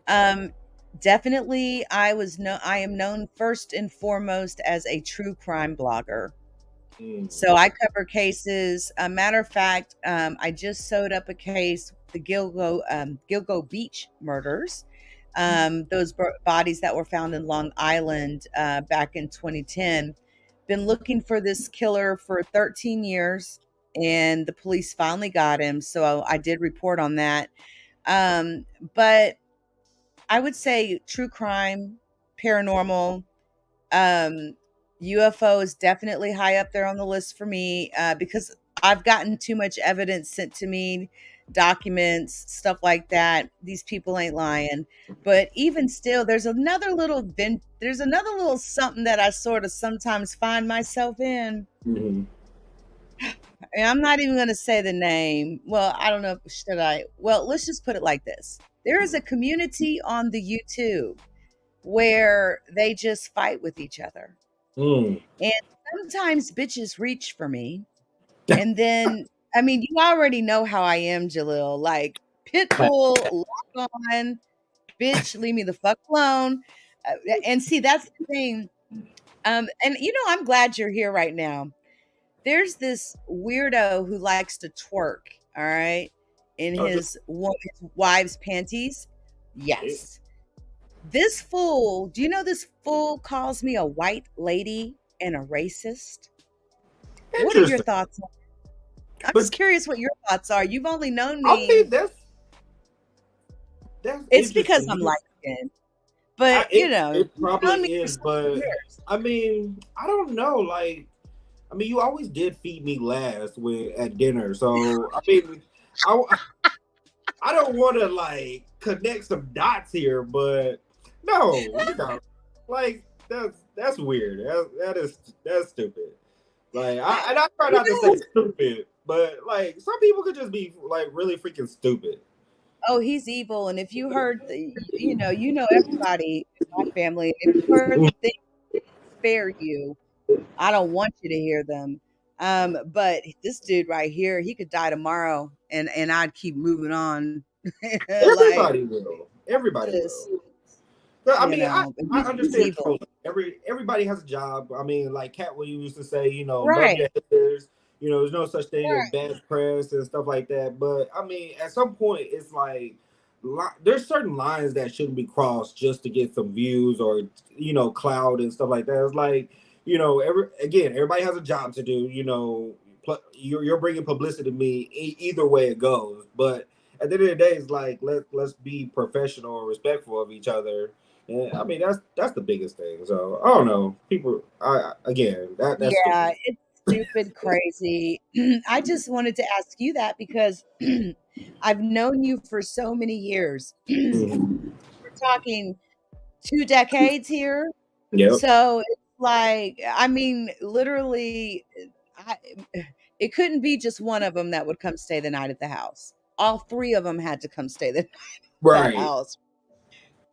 Um, Definitely, I am known first and foremost as a true crime blogger. So I cover cases. A matter of fact, I just sewed up a case, the Gilgo Beach murders. Those bodies that were found in Long Island back in 2010. Been looking for this killer for 13 years, and the police finally got him. So I did report on that. Um, but I would say true crime, paranormal, um, UFO is definitely high up there on the list for me because I've gotten too much evidence sent to me, documents, stuff like that. These people ain't lying. But even still, there's another little something that I sort of sometimes find myself in. Mm-hmm. And I'm not even going to say the name. Well, I don't know. Should I? Well, let's just put it like this. There is a community on the YouTube where they just fight with each other. Mm. And sometimes bitches reach for me. And then, I mean, you already know how I am, Jalil. Like, Pitbull, lock on, bitch, leave me the fuck alone. And see, that's the thing. And, I'm glad you're here right now. There's this weirdo who likes to twerk, all right, in his wife's panties. Yes. This fool, do you know this fool calls me a white lady and a racist? What are your thoughts on it? I'm just curious what your thoughts are. You've only known me. I mean, that's it's because I'm light skinned. But it probably is, but I mean, I don't know. Like, I mean, you always did feed me last at dinner, so I mean, I don't want to like connect some dots here, but no, like that's weird. That's stupid. Like, I try not to say stupid, but like some people could just be like really freaking stupid. Oh, he's evil, and if you heard, everybody in my family. If you heard the things spare you, I don't want you to hear them. But this dude right here, he could die tomorrow, and I'd keep moving on. Everybody will. Everybody will. But, I mean, I understand. Everybody has a job. I mean, like Cat Williams used to say, right. love your haters. There's no such thing as bad press and stuff like that. But I mean, at some point, it's like there's certain lines that shouldn't be crossed just to get some views or clout and stuff like that. It's like everybody has a job to do. You're bringing publicity to me either way it goes. But at the end of the day, it's like let's be professional and respectful of each other. And I mean that's the biggest thing. So I don't know. People, that's stupid. It's stupid, crazy. I just wanted to ask you that because I've known you for so many years. We're talking 2 decades here. Yep. So it's like, I mean, literally, it couldn't be just one of them that would come stay the night at the house. All 3 of them had to come stay the night at the house.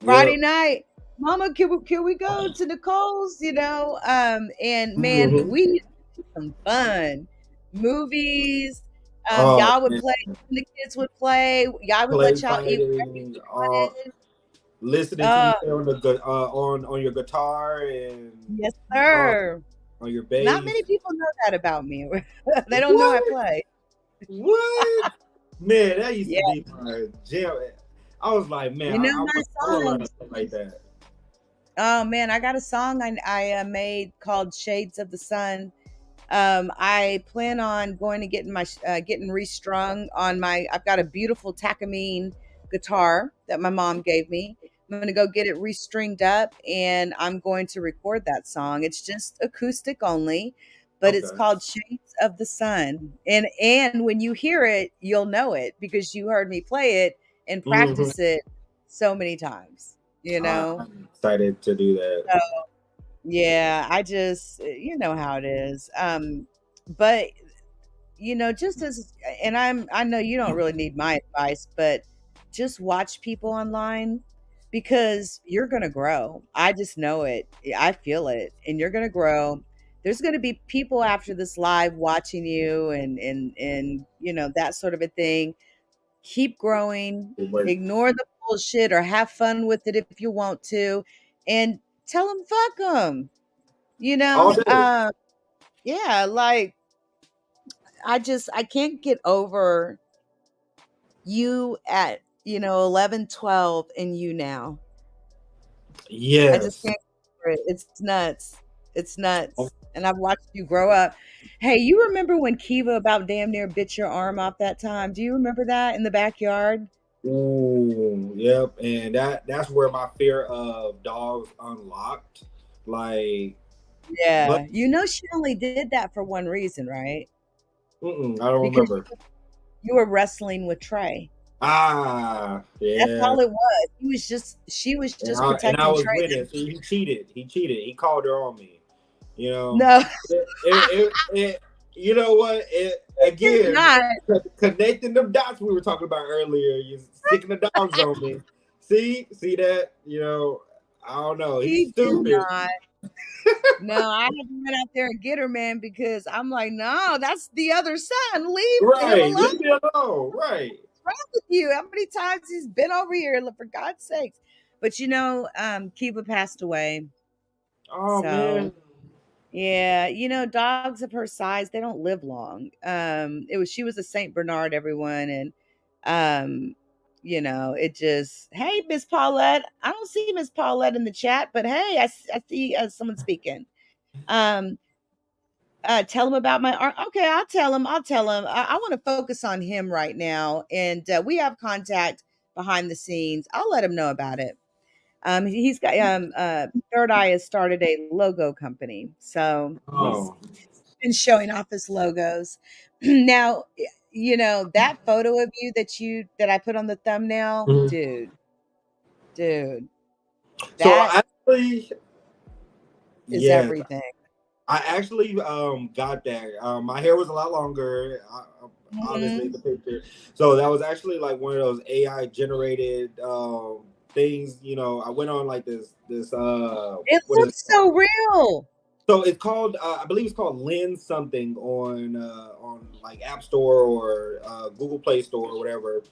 Friday night, Mama, can we go to Nicole's? And man, we had some fun movies. Y'all would play. The kids would play. Y'all would let y'all eat. Listening to you on your guitar and yes, sir. On your bass. Not many people know that about me. They don't know I play. What? Man, that used to be my jam. I was like, man, my songs like that. Oh man, I got a song I made called "Shades of the Sun." I plan on going to getting restrung on my. I've got a beautiful Takamine guitar that my mom gave me. I'm going to go get it restringed up, and I'm going to record that song. It's just acoustic only, but it's called "Shades of the Sun." And when you hear it, you'll know it because you heard me play it and practice it so many times. I'm excited to do that. So, yeah, I just, you know how it is. But just as, and I know you don't really need my advice, but just watch people online because you're going to grow. I just know it. I feel it, and you're going to grow. There's going to be people after this live watching you and that sort of a thing. Keep growing, ignore the bullshit or have fun with it if you want to, and tell them fuck them. All day. Yeah, like I can't get over you at 11, 12, and you now. I just Yes. can't get over it. It's nuts. It's nuts. And I've watched you grow up. Hey, you remember when Kiva about damn near bit your arm off that time? Do you remember that in the backyard? Ooh, yep. And that's where my fear of dogs unlocked. Like, but Yeah. She only did that for one reason, right? I don't Because remember. you were wrestling with Trey. Ah, That's yeah. all it was. She was And just I protecting was Trey. winning. See, he cheated. He cheated. He called her on me. You know, No, you know what? he did Again, not. connecting them dots we were talking about earlier. You sticking the dogs on me. See that? I don't know. He's He did stupid. not. No, I had to run out there and get her, man, because I'm like, no, that's the other son. Leave him Right. alone. Leave me alone. Right. What's wrong with you? How many times he's been over here, for God's sakes? But Kiva passed away. Oh So man. yeah, dogs of her size, they don't live long. She was a Saint Bernard, everyone, and it just, hey, Miss Paulette. I don't see Miss Paulette in the chat, but hey, I see someone speaking. Tell him about my art. Okay, I'll tell him. I want to focus on him right now, and we have contact behind the scenes. I'll let him know about it. He's got Third Eye has started a logo company, so he's Oh. been showing off his logos. Now, that photo of you that I put on the thumbnail, Mhm. dude, So that actually, is yes, everything. I actually got that. My hair was a lot longer. Obviously, Mhm. the picture. So that was actually like one of those AI generated things. I went on like this It what is it looks called? so real. So it's called I believe it's called Lens something on like App Store or Google Play Store or whatever.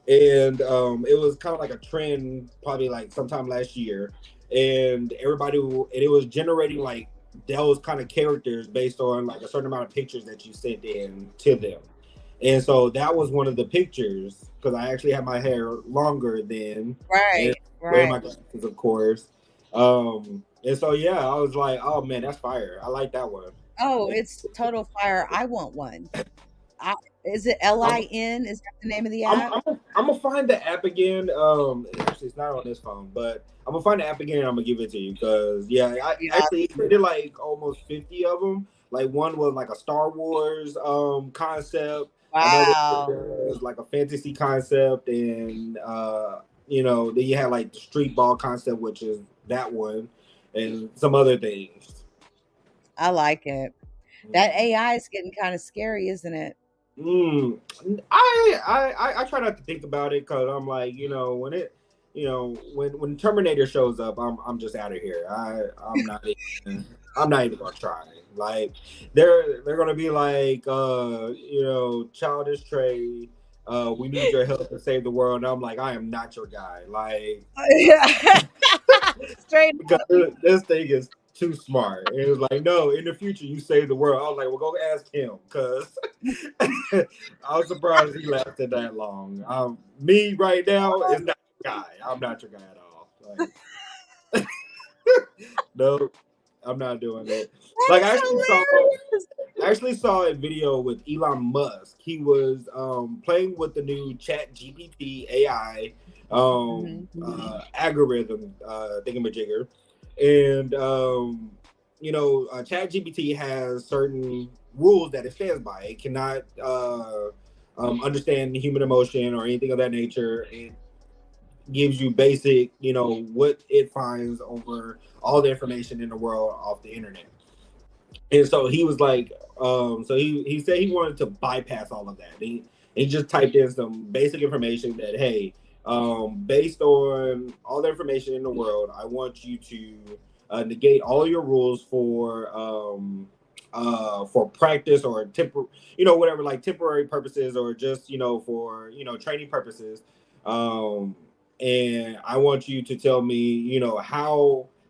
And it was kind of like a trend probably like sometime last year, and it was generating like those kind of characters based on like a certain amount of pictures that you sent in to them. And so that was one of the pictures because I actually had my hair longer then and Right, wearing right. my glasses, of course. And so yeah, I was like, oh man, that's fire. I like that one. Oh, it's total fire. I want one. I Is it I'm LIN? Is that the name of the I'm app? I'm gonna find the app again. Actually, it's not on this phone, but I'm gonna find the app again and I'm gonna give it to you because yeah, I Yeah. actually did like almost 50 of them. Like one was like a Star Wars concept, another Wow. was like a fantasy concept, and then you had like the street ball concept, which is that one, and some other things. I like it. That AI is getting kind of scary, isn't it? Mm, I try not to think about it because I'm like, when Terminator shows up, I'm just out of here. I'm not even gonna try. Like they're gonna be like, ChildishTrey, we need your help to save the world. And I'm like, I am not your guy. Like Straight because up. this thing is too smart. And it was like, no, in the future you save the world. I was like, well, go ask him because I was surprised he lasted that long. Me right now is not your guy. I'm not your guy at all. Like, no, I'm not doing it. That Like is hilarious. I actually saw a video with Elon Musk. He was playing with the new Chat GPT AI algorithm thingamajigger. And Chat GPT has certain rules that it stands by. It cannot understand human emotion or anything of that nature. It gives you basic, what it finds over all the information in the world off the internet. And so he was like, so he said he wanted to bypass all of that. He just typed in some basic information that, hey, based on all the information in the world, I want you to negate all your rules for practice or whatever, like temporary purposes, or just for training purposes. And I want you to tell me,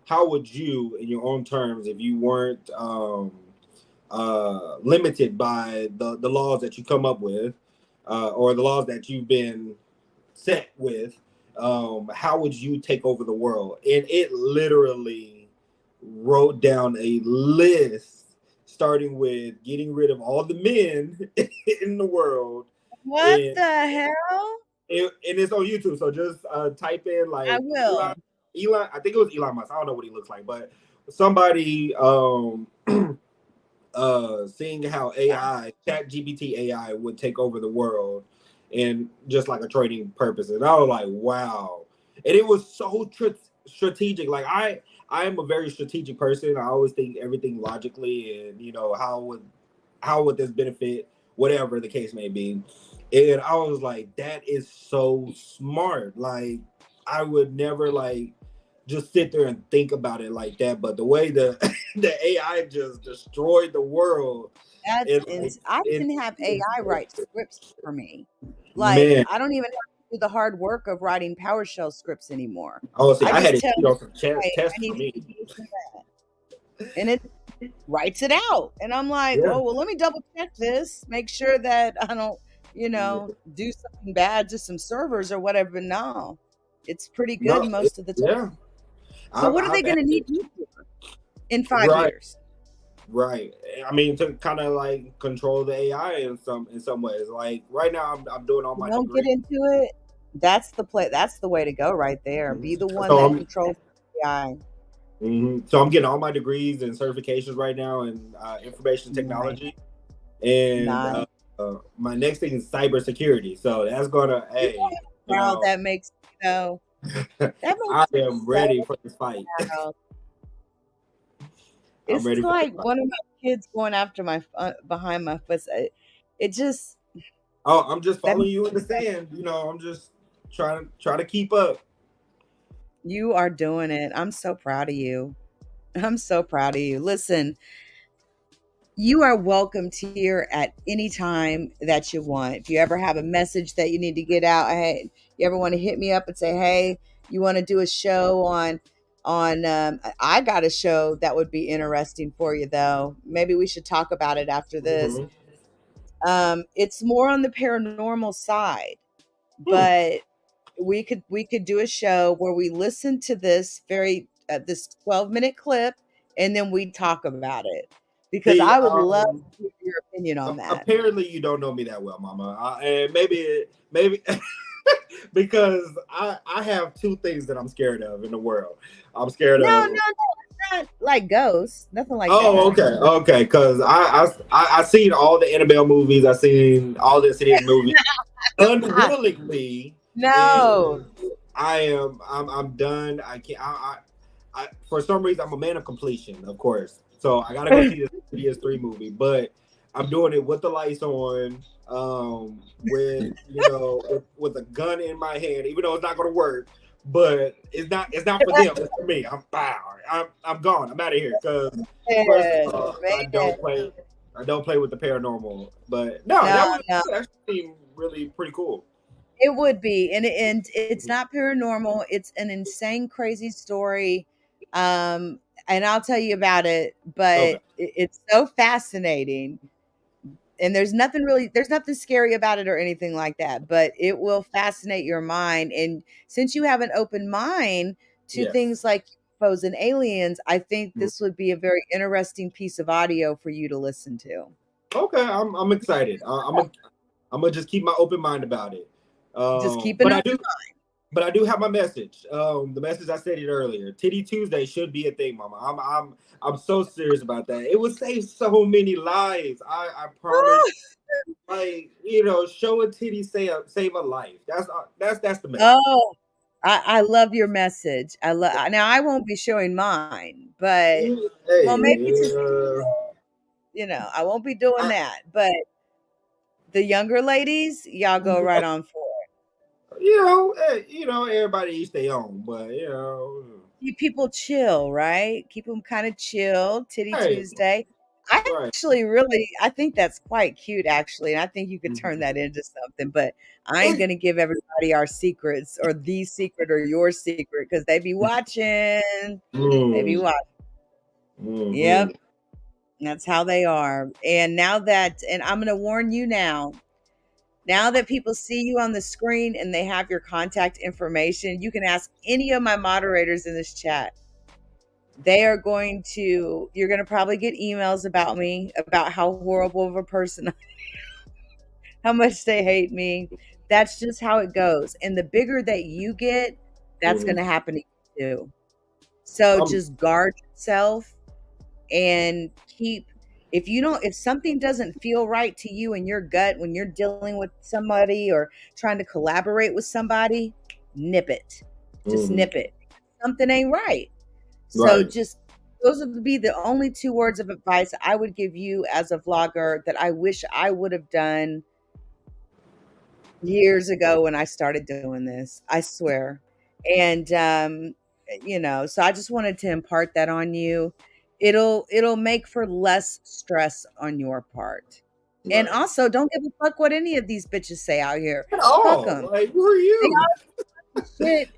how would you, in your own terms, if you weren't limited by the laws that you come up with, or the laws that you've been set with, how would you take over the world? And it literally wrote down a list, starting with getting rid of all the men in the world. What the hell? And it's on YouTube, so just type in like I will. Elon. I think it was Elon Musk. I don't know what he looks like, but somebody seeing how ChatGPT AI would take over the world, and just like a trading purpose. And I was like, wow. And it was so strategic. Like I am a very strategic person. I always think everything logically, and how would this benefit, whatever the case may be. And I was like, that is so smart. Like I would never just sit there and think about it like that. But the way the AI just destroyed the world. I didn't have AI write scripts for me. Like, I don't even have to do the hard work of writing PowerShell scripts anymore. Oh, see, I had it some tests for me. And it writes it out. And I'm like, well, let me double check this, make sure that I don't, do something bad to some servers or whatever. No, it's pretty good most of the time. Yeah. So what are they going to need you for in 5 years? Right. I mean, to kind of like control the AI in some ways. Like right now, I'm doing all my. Don't get into it. That's the play. That's the way to go right there. Be the one that controls the AI. Mm-hmm. So I'm getting all my degrees and certifications right now in information technology, and my next thing is cybersecurity. So that's gonna that makes I am ready for this fight. It's like one of my kids going after my behind my foot. It just. Oh, I'm just following you in the sand. I'm just trying to keep up. You are doing it. I'm so proud of you. I'm so proud of you. Listen, you are welcome here at any time that you want. If you ever have a message that you need to get out, hey, you ever want to hit me up and say, hey, you want to do a show on I got a show that would be interesting for you, though. Maybe we should talk about it after this. Mm-hmm. It's more on the paranormal side, but we could do a show where we listen to this this 12-minute clip, and then we talk about it, because I would love to hear your opinion on that. Apparently you don't know me that well, Mama. And maybe because I have two things that I'm scared of in the world. I'm scared of. No, it's not like ghosts. Nothing like that. Oh, okay. Because I seen all the Annabelle movies. I seen all the Insidious movies unwillingly. No, I'm done. I can't. I for some reason I'm a man of completion, of course. So I gotta go see the Insidious 3 movie, but I'm doing it with the lights on, with with a gun in my hand, even though it's not gonna work. But it's not for them. It's for me. I'm gone. I'm out of here, because I don't play with the paranormal. But that would seem really pretty cool. It would be, and it's not paranormal. It's an insane, crazy story, and I'll tell you about it. But it's so fascinating. And there's nothing scary about it or anything like that, but it will fascinate your mind. And since you have an open mind to things like UFOs and aliens, I think this would be a very interesting piece of audio for you to listen to. Okay, I'm excited. I'm gonna just keep my open mind about it. Just keep an open mind. But I do have my message. The message I stated earlier. Titty Tuesday should be a thing, Mama. I'm so serious about that. It would save so many lives. I promise. Show a titty save a life. That's the message. Oh, I love your message. Now I won't be showing mine, but maybe I won't be doing that. But the younger ladies, y'all go right on for it. Everybody eats their own, but Keep people chill, right? Keep them kind of chill. Titty hey, Tuesday. I right. I think that's quite cute, actually. And I think you could turn that into something. But I ain't It- going to give everybody our secrets or the secret or your secret because they be watching. They be mm, watching. mhm. Yep. That's how they are. And I'm going to warn you now that people see you on the screen and they have your contact information, you can ask any of my moderators in this chat. You're going to probably get emails about me, about how horrible of a person, how much they hate me. That's just how it goes. And the bigger that you get, that's going Mhm. to happen to you too. So I'm just guard yourself and if something doesn't feel right to you in your gut when you're dealing with somebody or trying to collaborate with somebody, nip it. Just mhm. nip it. Something ain't right. So Right. just those would be the only 2 words of advice I would give you as a vlogger that I wish I would have done years ago when I started doing this. I swear. And so I just wanted to impart that on you. It'll make for less stress on your part. And Right. also, don't give a fuck what any of these bitches say out here. At Fuck all. them. Like, who are They you? all shit,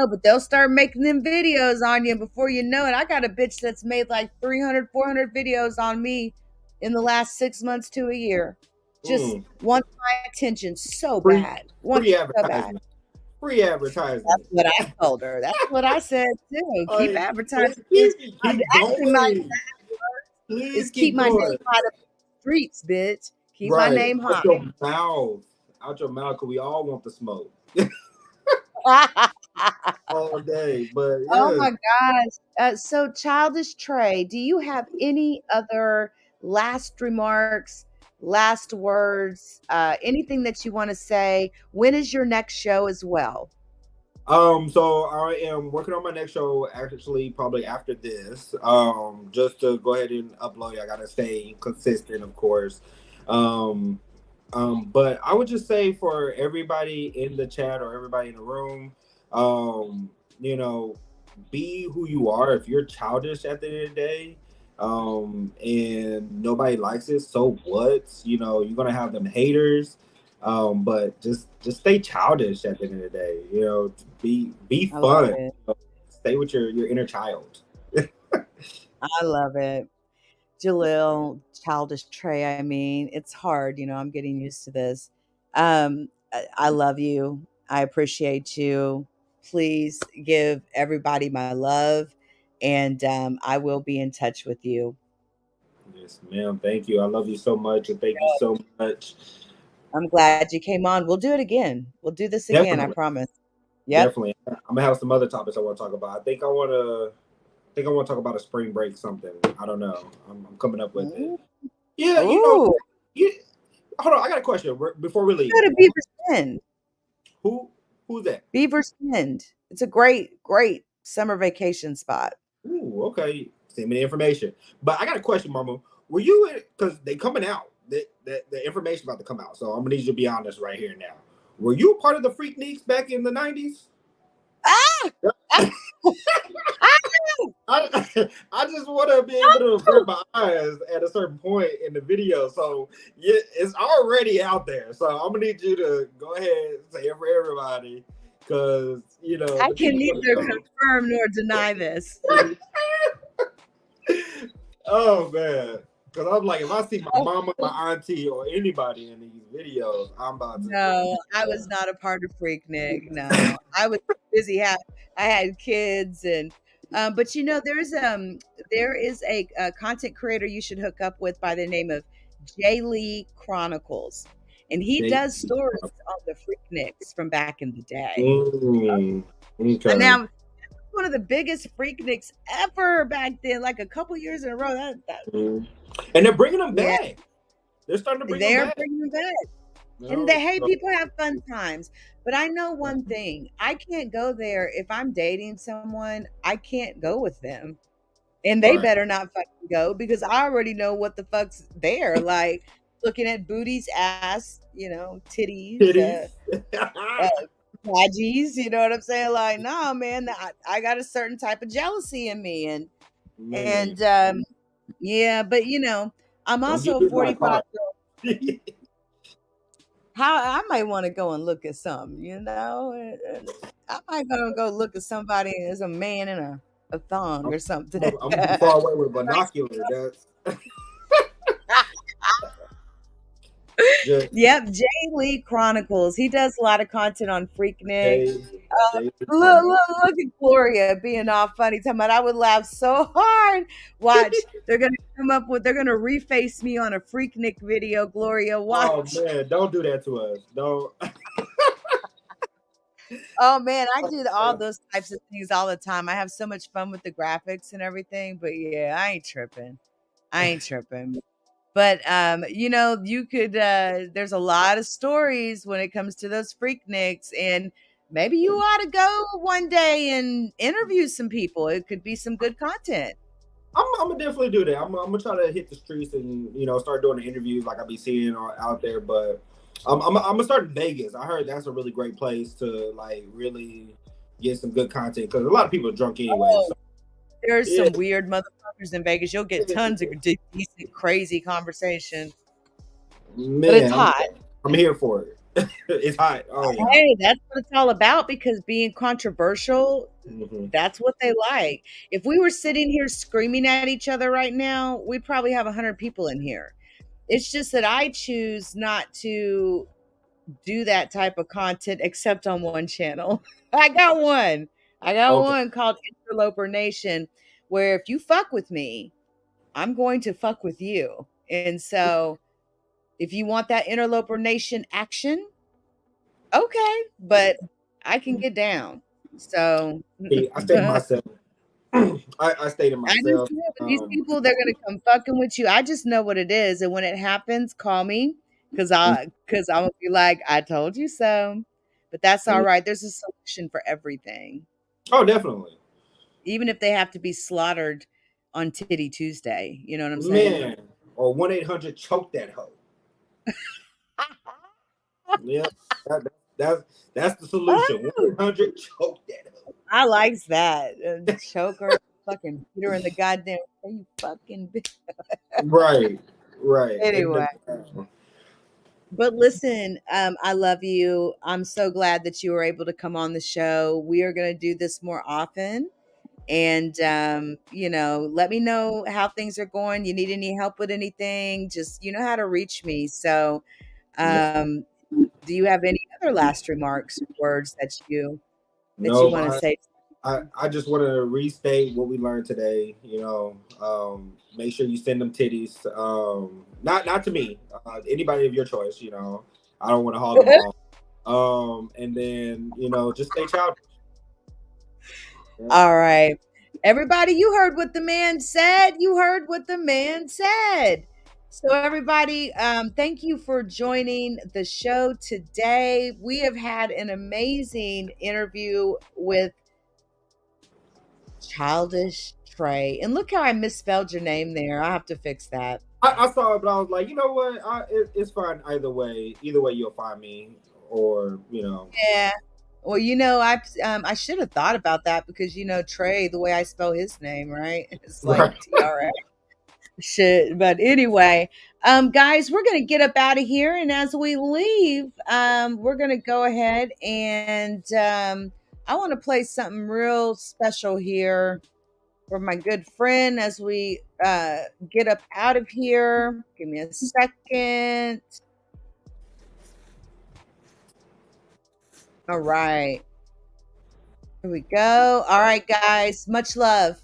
but they'll start making them videos on you. And before you know it, I got a bitch that's made like 300, 400 videos on me in the last 6 months to a year. Just Mm. wants my attention so Free bad. Wants free it so bad. advertisement. Free That's advertisement. what I told her. That's what I said too. Keep Like, advertising, bitch. keep Actually, my going. is Please keep keep my name going. hot up in the streets, bitch. Keep my Right. name Out hot. your mouth. Out your mouth, because we all want the smoke all day. But Oh yeah. my gosh. So Childish Trey, do you have any other last remarks, last words, anything that you want to say? When is your next show as well? So I am working on my next show actually probably after this. Just to go ahead and upload, I gotta stay consistent, of course. Um, but I would just say for everybody in the chat or everybody in the room, um, you know, be who you are. If you're childish at the end of the day, and nobody likes it, so what? You're gonna have them haters. But just stay childish at the end of the day. Be I love fun. it. Stay with your inner child. I love it. Jalil, Childish Trey. I mean, it's hard. I'm getting used to this. I love you. I appreciate you. Please give everybody my love, and I will be in touch with you. Yes, ma'am. Thank you. I love you so much, and thank you so much. I'm glad you came on. We'll do it again. We'll do this again. I Definitely, promise. Yep. definitely. I'm gonna have some other topics I want to talk about. I think I want to talk about a spring break something. I don't know. I'm coming up with it. Ooh. Yeah, Ooh. you, hold on. I got a question before we leave. Go to Beaver's Bend. Who's that? Beaver's Bend. It's a great, great summer vacation spot. Ooh, okay. Send me the information. But I got a question, Mama. Were you in? Because they coming out. The information about to come out. So I'm gonna need you to be honest right here now. Were you a part of the Freakniks back in the 90s? Ah! I just want to be able to avert my eyes at a certain point in the video. So yeah, it's already out there. So I'm gonna need you to go ahead and say it for everybody, because I the can people neither wanna know. confirm nor deny this. Oh man, because I'm like, if I see my mama, my auntie, or anybody in these videos, I'm about to. No, I was not a part of Freaknik. No, I was busy. I had kids, and but there is a content creator you should hook up with by the name of Lee Chronicles, and he does stories on the Freakniks from back in the day. Okay. And now one of the biggest Freakniks ever back then, like a couple years in a row. And they're bringing them Yeah. back. They're starting to bring They're them back. bringing them back. And people have fun times. But I know one thing. I can't go there if I'm dating someone. I can't go with them. And they Right. better not fucking go because I already know what the fuck's there. Like looking at booties, ass, titties, Titties. uh, veggies. You know what I'm saying? Like, no, man, I got a certain type of jealousy in me, and Man, and yeah, but I'm don't also get a hit by a 45. car. How I might want to go and look at something, and I might gonna go look at somebody as a man in a thong I'm, or something. I'm gonna be far away with binocular. That's just Yep, Jay Lee Chronicles. He does a lot of content on Freaknik. Jay. Jay Look at Gloria being all funny. Talking about I would laugh so hard. Watch, they're gonna reface me on a Freaknik video. Gloria, Oh watch. man, don't do that to us. Don't. Oh man, I do all those types of things all the time. I have so much fun with the graphics and everything. But yeah, I ain't tripping. But you could there's a lot of stories when it comes to those Freakniks, and maybe you ought to go one day and interview some people. It could be some good content. I'm gonna definitely do that. I'm gonna try to hit the streets and start doing the interviews like I be seeing out there. But I'm gonna start in Vegas. I heard that's a really great place to like really get some good content because a lot of people are drunk anyway. Oh, So, there's yeah, some weird motherfuckers in Vegas. You'll get tons of decent, crazy conversation. But it's man, hot. I'm here for it. It's hot. Oh yeah. Hey, that's what it's all about because being controversial, Mhm. that's what they like. If we were sitting here screaming at each other right now, we'd probably have 100 people in here. It's just that I choose not to do that type of content except on one channel. I got one. Okay. One called Interloper Nation, where if you fuck with me, I'm going to fuck with you. And so if you want that Interloper Nation action, okay, but I can get down. So See, I stay to myself. I stay to I just myself. know that these people, they're gonna come fucking with you. I just know what it is, and when it happens, call me because I'm gonna be like, I told you so. But that's all right. There's a solution for everything, Oh, definitely. even if they have to be slaughtered on Titty Tuesday. You know what I'm saying? Man, or 1-800 choke that hoe. Yeah, that's the solution. 1-800 choke that hoe. I likes that. Choker, fucking beat her in the goddamn. You fucking bitch. Right. Anyway. But listen, I love you. I'm so glad that you were able to come on the show. We are going to do this more often. And, let me know how things are going. You need any help with anything, just, you know how to reach me. So, do you have any other last remarks, words that you No, want to say? I just want to restate what we learned today. Make sure you send them titties. Not to me. Anybody of your choice. I don't want to hog them all. And then just stay childish. Yeah. All right. Everybody, you heard what the man said. So everybody, thank you for joining the show today. We have had an amazing interview with ChildishTrey. And look how I misspelled your name there. I have to fix that. I saw it, but I was like, you know what? It's fine either way. Either way, you'll find me, or Yeah. Well, I should have thought about that because Trey, the way I spell his name, right? It's like Right. TRA. Shit. But anyway, guys, we're gonna get up out of here, and as we leave, we're gonna go ahead and I want to play something real special here for my good friend as we get up out of here. Give me a second. All right. Here we go. All right, guys. Much love.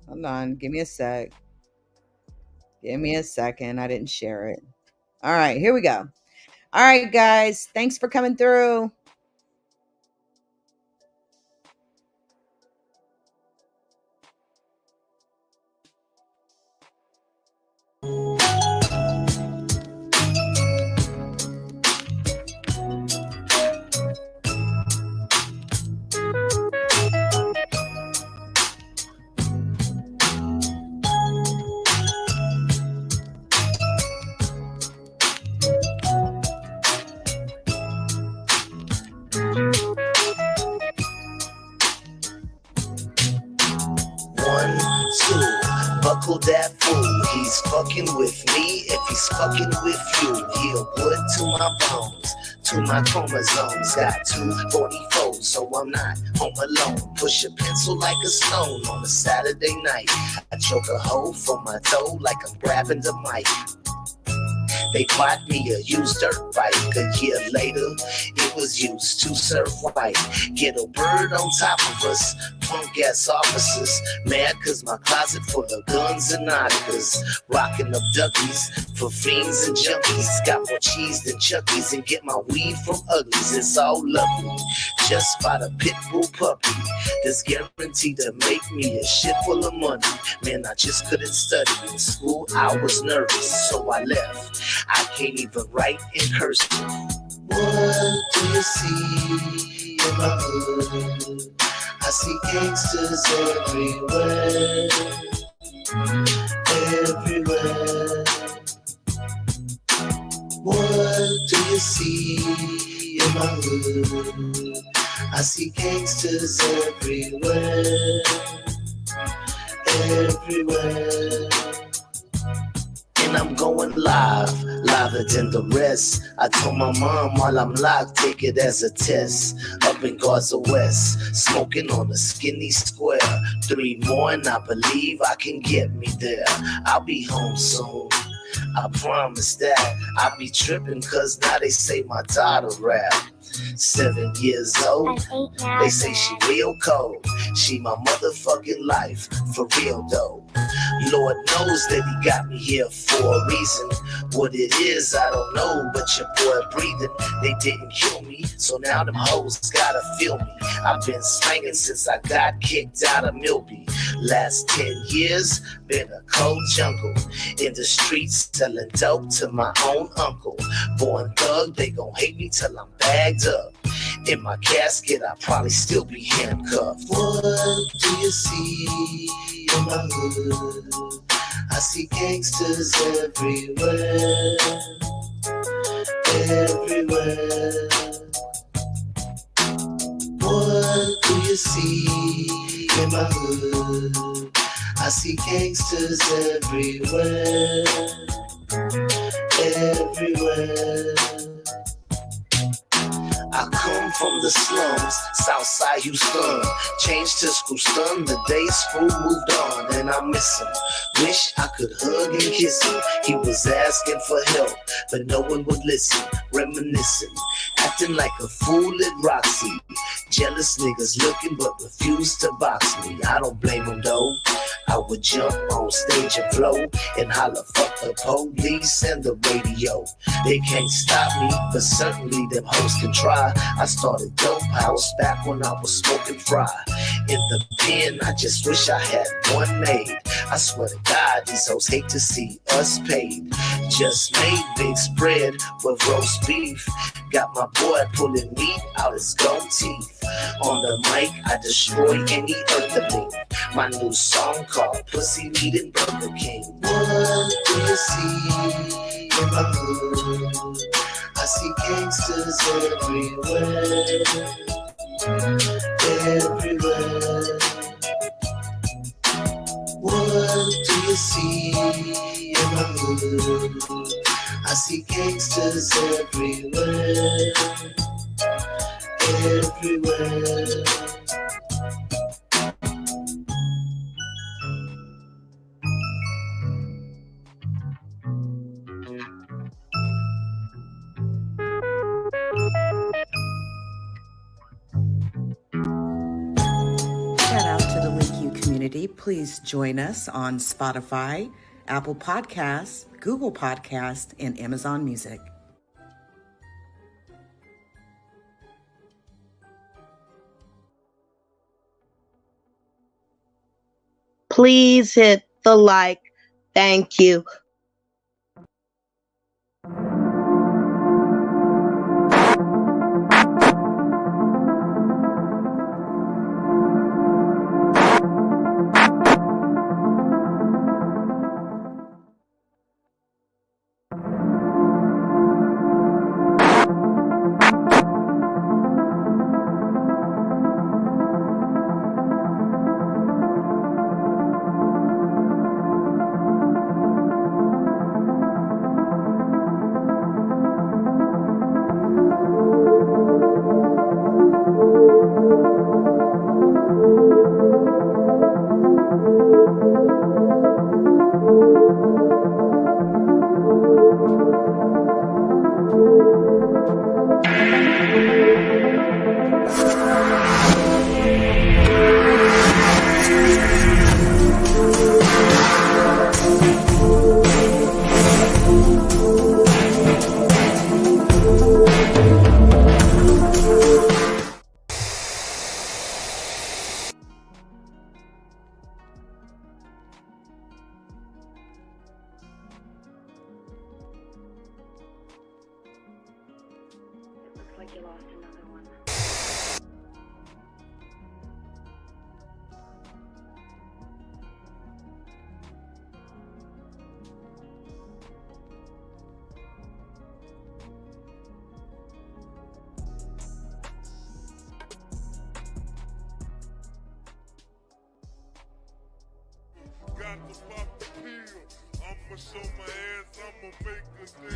Hold on. Give me a sec. Give me a second. I didn't share it. All right. Here we go. All right, guys. Thanks for coming through. buckle that fool. He's fucking with me. If he's fucking with you, he'll put to my bones, to my chromosomes. Got 244, so I'm not home alone. Push a pencil like a stone on a Saturday night. I choke a hole from my toe like I'm grabbing the mic. They bought me a used dirt bike. A year later, it was used to serve white. Get a bird on top of us, punk ass officers. Mad cause my closet full of guns and nauticas. Rocking up duckies for fiends and junkies. Got more cheese than Chucky's and get my weed from Uglies. It's all lovely, just by the pit bull puppy. That's guaranteed to make me a shit full of money. Man, I just couldn't study in school. I was nervous, so I left. I can't even write in cursive. What do you see in my hood? I see gangsters everywhere, everywhere. What do you see in my hood? I see gangsters everywhere, everywhere. And I'm going live, liver than the rest. I told my mom while I'm locked, take it as a test. Up in Gaza West, smoking on a skinny square. 3 more and I believe I can get me there. I'll be home soon, I promise that. I'll be tripping cause now they say my daughter rap. 7 years old, they say she real cold. She my motherfucking life, for real though. Lord knows that he got me here for a reason. What it is, I don't know, but your boy breathing. They didn't kill me, so now them hoes gotta feel me. I've been slanging since I got kicked out of Milby. Last 10 years, been a cold jungle. In the streets, selling dope to my own uncle. Born thug, they gon' hate me till I'm bagged up. In my casket, I'll probably still be handcuffed. What do you see in my hood? I see gangsters everywhere, everywhere. What do you see in my hood? I see gangsters everywhere, everywhere. I come from the slums, Southside Houston. Changed to Schoolston, the day school moved on, and I miss him. Wish I could hug and kiss him. He was asking for help, but no one would listen. Reminiscing, acting like a fool at Roxy. Jealous niggas looking but refuse to box me. I don't blame him though. I would jump on stage and flow and holler, fuck the police and the radio. They can't stop me, but certainly them hoes can try. I started Dope House back when I was smoking fry. In the pen, I just wish I had one made. I swear to God, these hoes hate to see us paid. Just made big spread with roast beef. Got my boy pulling meat out his gold teeth. On the mic, I destroy any earthling. My new song called Pussy Meat and Burger King. What do you see in my hood? I see gangsters everywhere, everywhere. What do you see in my hood? I see gangsters everywhere, everywhere. Shout out to the LeakYou community. Please join us on Spotify, Apple Podcasts, Google Podcasts, and Amazon Music. Please hit the like. Thank you.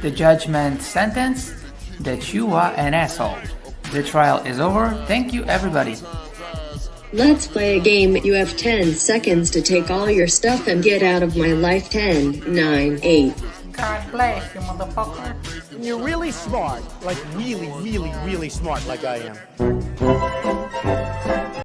The judgment sentence that you are an asshole. The trial is over. Thank you, everybody. Let's play a game. You have 10 seconds to take all your stuff and get out of my life. 10, 9, 8. God bless you, motherfucker. You're really smart. Like really, really, really smart like I am.